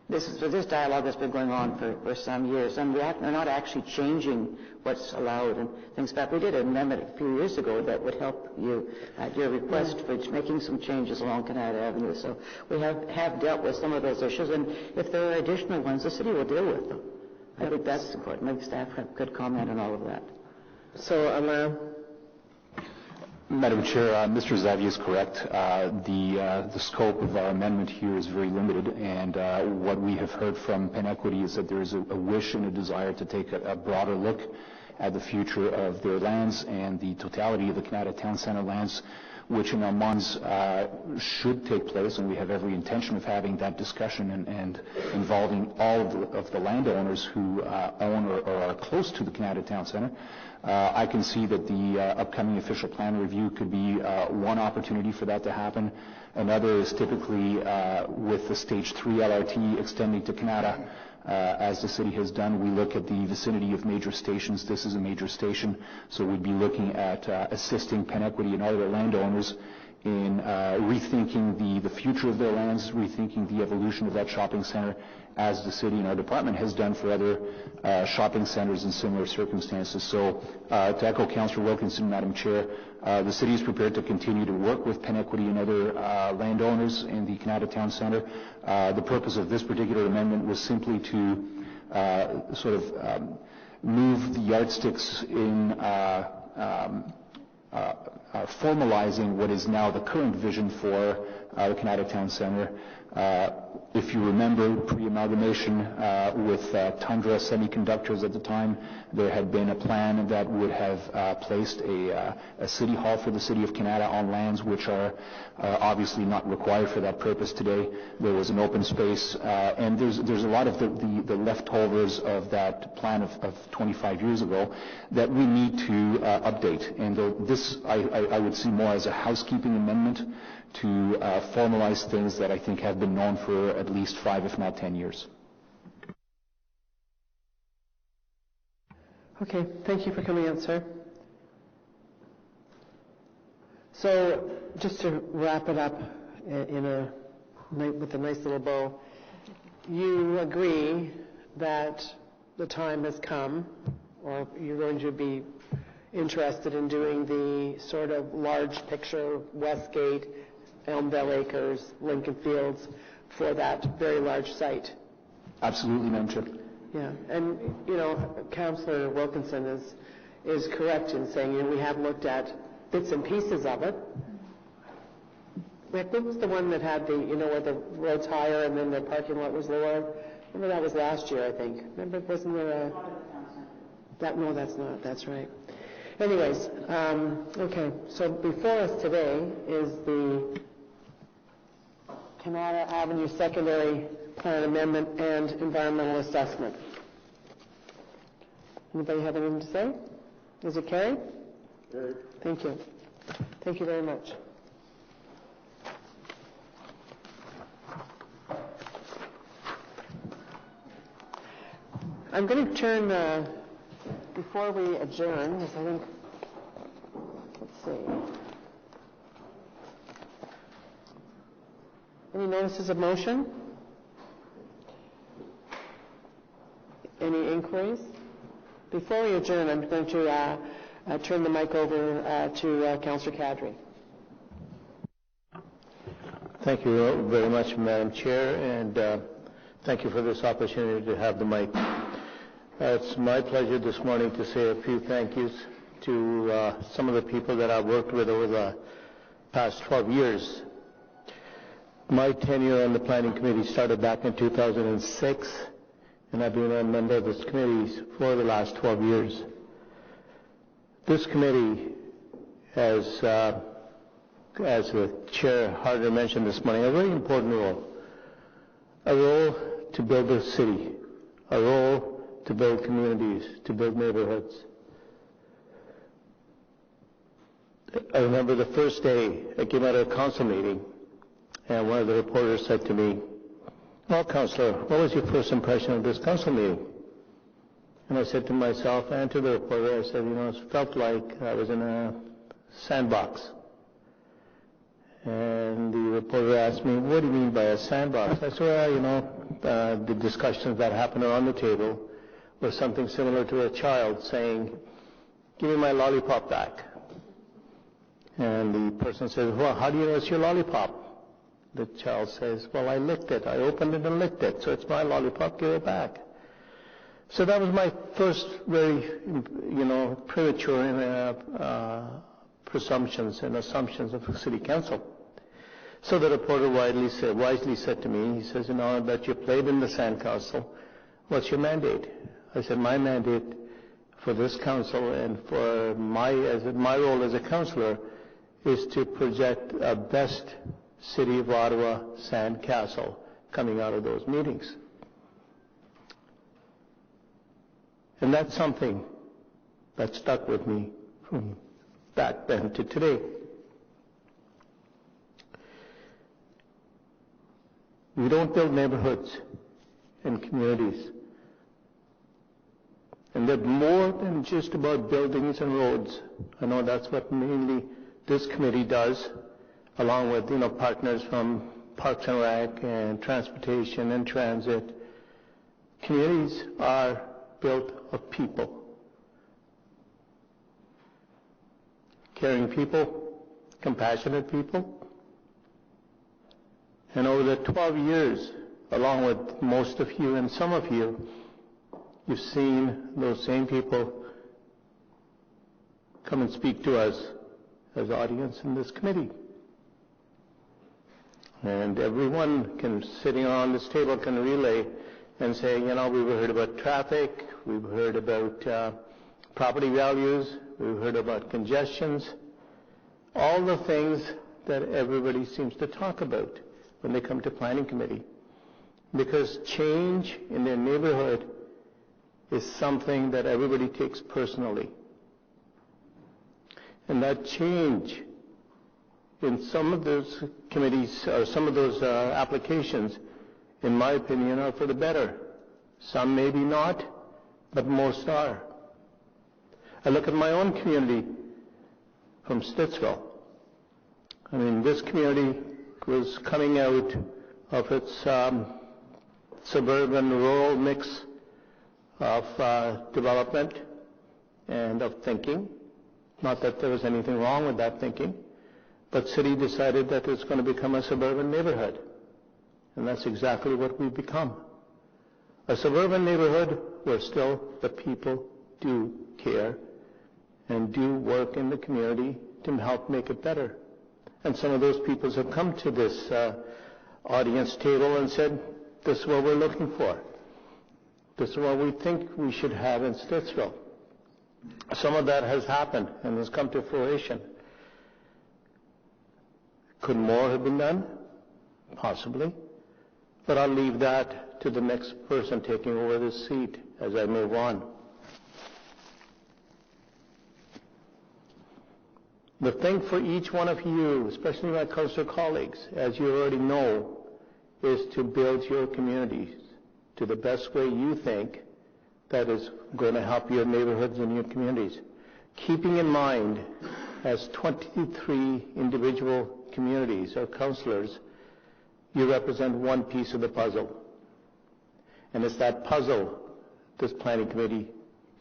this dialogue has been going on for some years, and we're not actually changing what's allowed and things. In fact, we did an amendment a few years ago that would help you at your request for making some changes along Kanata Avenue. So we have dealt with some of those issues, and if there are additional ones, the city will deal with them. I think that's important. Maybe staff could comment on all of that. So, Alain? Madam Chair, Mr. Xavier is correct. The scope of our amendment here is very limited, and what we have heard from Penn Equity is that there is a wish and a desire to take a broader look at the future of their lands and the totality of the Kanata Town Center lands, which in our minds should take place, and we have every intention of having that discussion and involving all of the landowners who own or are close to the Kanata Town Center. I can see that the upcoming official plan review could be one opportunity for that to happen. Another is typically with the Stage 3 LRT extending to Kanata. As the city has done, we look at the vicinity of major stations. This is a major station, so we'd be looking at assisting Penn Equity and other landowners in rethinking the future of their lands, rethinking the evolution of that shopping center, as the city and our department has done for other shopping centers in similar circumstances. So to echo Councillor Wilkinson, Madam Chair, the city is prepared to continue to work with Penn Equity and other landowners in the Kanata Town Center. The purpose of this particular amendment was simply to move the yardsticks in formalizing what is now the current vision for the Kanata Town Center. If you remember, pre-amalgamation with Tundra Semiconductors at the time, there had been a plan that would have placed a city hall for the city of Kanata on lands which are obviously not required for that purpose today. There was an open space, and there's a lot of the leftovers of that plan of 25 years ago that we need to update. And this I would see more as a housekeeping amendment to formalize things that I think have been known for at least 5, if not 10 years. Okay, thank you for coming out, sir. So, just to wrap it up with a nice little bow, you agree that the time has come, or you're going to be interested in doing the sort of large picture Westgate, Elmdale Acres, Lincoln Fields for that very large site? Absolutely, Madam Chair. Yeah, and Councillor Wilkinson is correct in saying we have looked at bits and pieces of it. What was the one that had where the road's higher and then the parking lot was lower? Remember that was last year, I think. Remember, wasn't there no, that's not. That's right. Anyways, okay, so before us today is the Kanata Avenue secondary plan amendment and environmental assessment. Anybody have anything to say? Is it carried? Carried. Thank you. Thank you very much. I'm going to turn, before we adjourn, because I think, let's see. Any notices of motion? Any inquiries? Before we adjourn, I'm going to turn the mic over to Councillor Kadri. Thank you very much, Madam Chair, and thank you for this opportunity to have the mic. It's my pleasure this morning to say a few thank yous to some of the people that I've worked with over the past 12 years. My tenure on the Planning Committee started back in 2006, and I've been a member of this committee for the last 12 years. This committee, as the Chair Harder mentioned this morning, a very important role. A role to build a city, a role to build communities, to build neighborhoods. I remember the first day I came out of a council meeting, and one of the reporters said to me, "Well, Councillor, what was your first impression of this council meeting?" And I said to myself and to the reporter, I said, it felt like I was in a sandbox. And the reporter asked me, "What do you mean by a sandbox?" I said, well, the discussions that happened around the table were something similar to a child saying, "Give me my lollipop back." And the person says, "Well, how do you know it's your lollipop?" The child says, "Well, I licked it. I opened it and licked it, so it's my lollipop. Give it back." So that was my first very, premature presumptions and assumptions of the City Council. So the reporter wisely said to me, he says, "I bet you played in the sandcastle. What's your mandate?" I said, "My mandate for this council and for my role as a councillor is to project a best City of Ottawa sandcastle coming out of those meetings." And that's something that stuck with me from back then to today. We don't build neighborhoods and communities. And they're more than just about buildings and roads. I know that's what mainly this committee does, along with, partners from Parks and Rec and Transportation and Transit. Communities are built of people. Caring people, compassionate people. And over the 12 years, along with most of you and some of you, you've seen those same people come and speak to us as audience in this committee. And everyone sitting around this table can relay and say, we've heard about traffic, we've heard about property values, we've heard about congestions, all the things that everybody seems to talk about when they come to Planning Committee. Because change in their neighborhood is something that everybody takes personally. And that change in some of those committees or some of those applications, in my opinion, are for the better. Some maybe not, but most are. I look at my own community from Stittsville. This community was coming out of its suburban rural mix of development and of thinking. Not that there was anything wrong with that thinking, but city decided that it's going to become a suburban neighborhood. And that's exactly what we've become. A suburban neighborhood where still the people do care and do work in the community to help make it better. And some of those people have come to this audience table and said, this is what we're looking for. This is what we think we should have in Stittsville. Some of that has happened and has come to fruition. Could more have been done? Possibly. But I'll leave that to the next person taking over this seat as I move on. The thing for each one of you, especially my councillor colleagues, as you already know, is to build your communities to the best way you think that is going to help your neighborhoods and your communities. Keeping in mind, as 23 individual communities or councillors, you represent one piece of the puzzle. And it's that puzzle this planning committee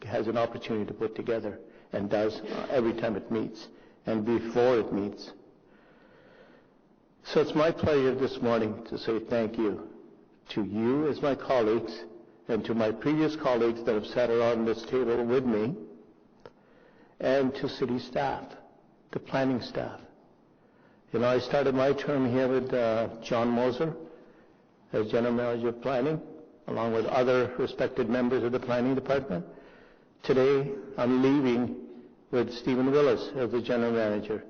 has an opportunity to put together and does every time it meets and before it meets. So it's my pleasure this morning to say thank you to you as my colleagues and to my previous colleagues that have sat around this table with me, and to city staff, the planning staff. You know, I started my term here with John Moser as General Manager of Planning, along with other respected members of the Planning Department. Today, I'm leaving with Stephen Willis as the General Manager,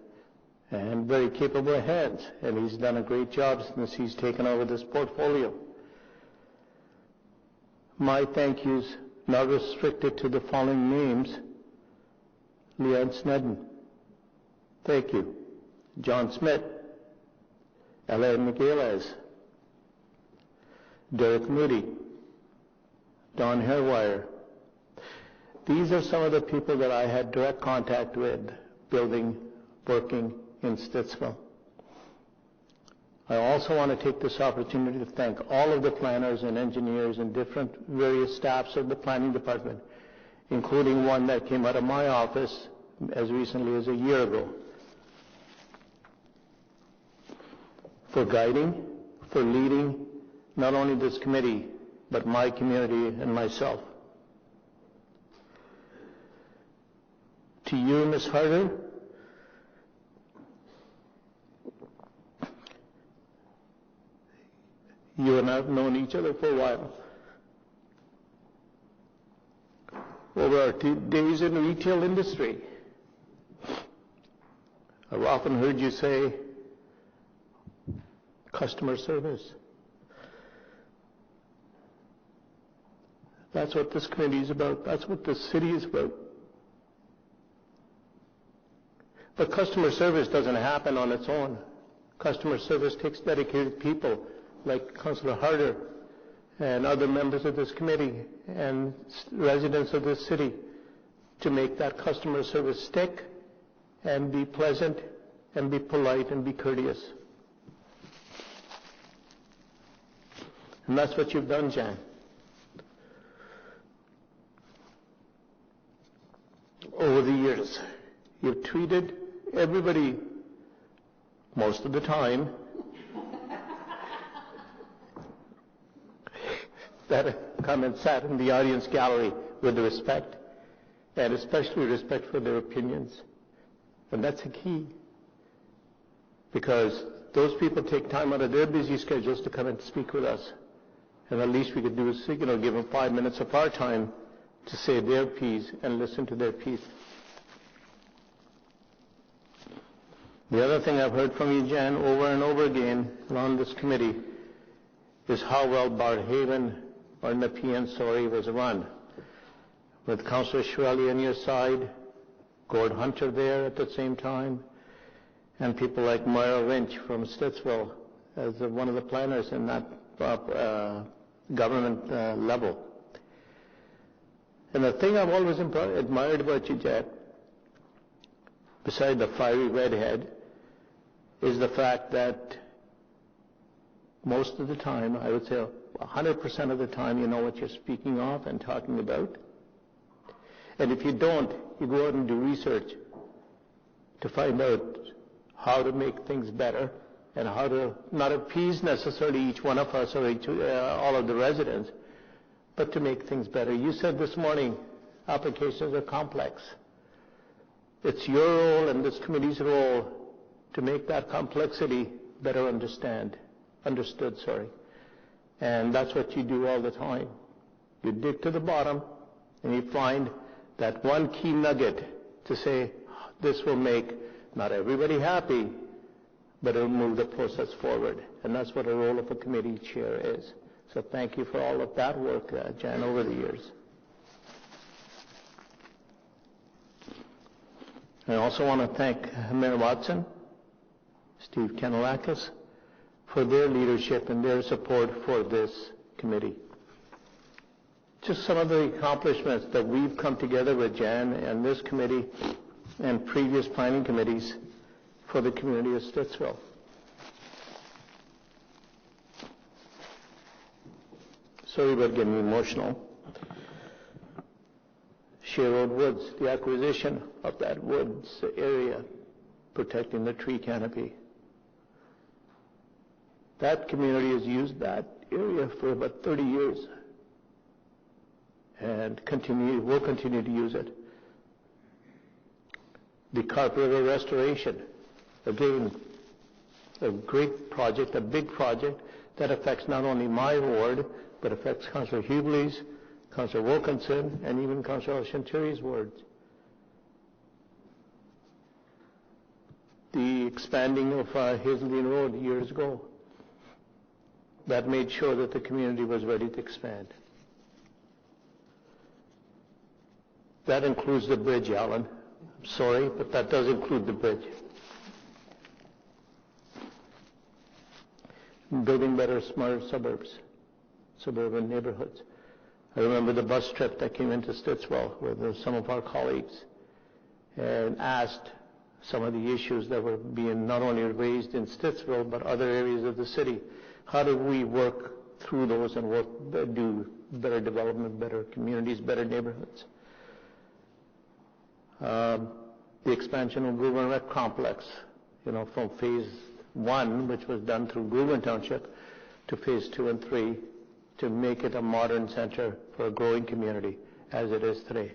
and very capable hands, and he's done a great job since he's taken over this portfolio. My thank yous not restricted to the following names: Leon Snedden, thank you. John Smith, Elaine McGillis, Derek Moody, Don Hairwire. These are some of the people that I had direct contact with, building, working in Stittsville. I also want to take this opportunity to thank all of the planners and engineers and different various staffs of the planning department, including one that came out of my office as recently as a year ago, for guiding, for leading not only this committee, but my community and myself. To you, Ms. Harder, you and I have known each other for a while. Over our days in the retail industry, I've often heard you say, customer service. That's what this committee is about. That's what this city is about. But customer service doesn't happen on its own. Customer service takes dedicated people like Councillor Harder and other members of this committee and residents of this city to make that customer service stick and be pleasant and be polite and be courteous. And that's what you've done, Jan. Over the years, you've treated everybody, most of the time, that come and sat in the audience gallery with respect, and especially respect for their opinions. And that's a key, because those people take time out of their busy schedules to come and speak with us. And the least we could do is, give them 5 minutes of our time to say their piece and listen to their piece. The other thing I've heard from you, Jan, over and over again around this committee is how well Barhaven or Nepean, was run. With Councillor Shirley on your side, Gord Hunter there at the same time, and people like Myra Lynch from Stittsville as one of the planners in that government level. And the thing I've always admired about you, Jan, beside the fiery redhead, is the fact that most of the time, I would say 100% of the time, you know what you're speaking of and talking about. And if you don't, you go out and do research to find out how to make things better and how to not appease necessarily each one of us or all of the residents, but to make things better. You said this morning, applications are complex. It's your role and this committee's role to make that complexity better understood. And that's what you do all the time. You dig to the bottom and you find that one key nugget to say, this will make not everybody happy, but it will move the process forward. And that's what a role of a committee chair is. So thank you for all of that work, Jan, over the years. I also want to thank Mayor Watson, Steve Kanalakis, for their leadership and their support for this committee. Just some of the accomplishments that we've come together with Jan and this committee and previous planning committees for the community of Stittsville. Sorry about getting emotional. Sherwood Woods, the acquisition of that woods area, protecting the tree canopy. That community has used that area for about 30 years and will continue to use it. The Carp River restoration, again, a great project, a big project that affects not only my ward, but affects Councillor Hubley's, Councillor Wilkinson, and even Councillor Shantiri's wards. The expanding of Hazeldean Road years ago, that made sure that the community was ready to expand. That includes the bridge, Alan. I'm sorry, but that does include the bridge. Building better, smarter suburbs, suburban neighborhoods. I remember the bus trip that came into Stittsville with some of our colleagues and asked some of the issues that were being not only raised in Stittsville, but other areas of the city. How do we work through those and do better development, better communities, better neighborhoods? The expansion of Goulburn Rec Complex, from phase 1, which was done through Goulburn Township, to phase 2 and 3, to make it a modern center for a growing community as it is today.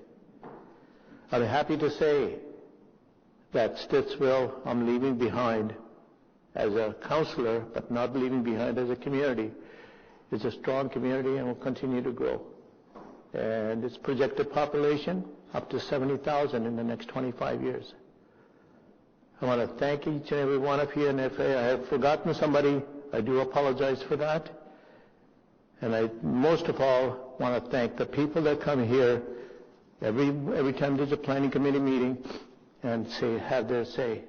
I'm happy to say that Stittsville, I'm leaving behind as a councillor, but not leaving behind as a community. It's a strong community and will continue to grow. And its projected population up to 70,000 in the next 25 years. I want to thank each and every one of you, and if I have forgotten somebody, I do apologize for that. And I most of all want to thank the people that come here every time there's a planning committee meeting and have their say,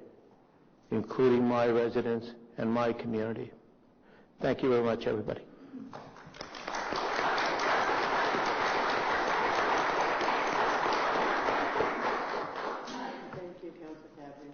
including my residents and my community. Thank you very much, everybody. Thank you, Councillor Catherine.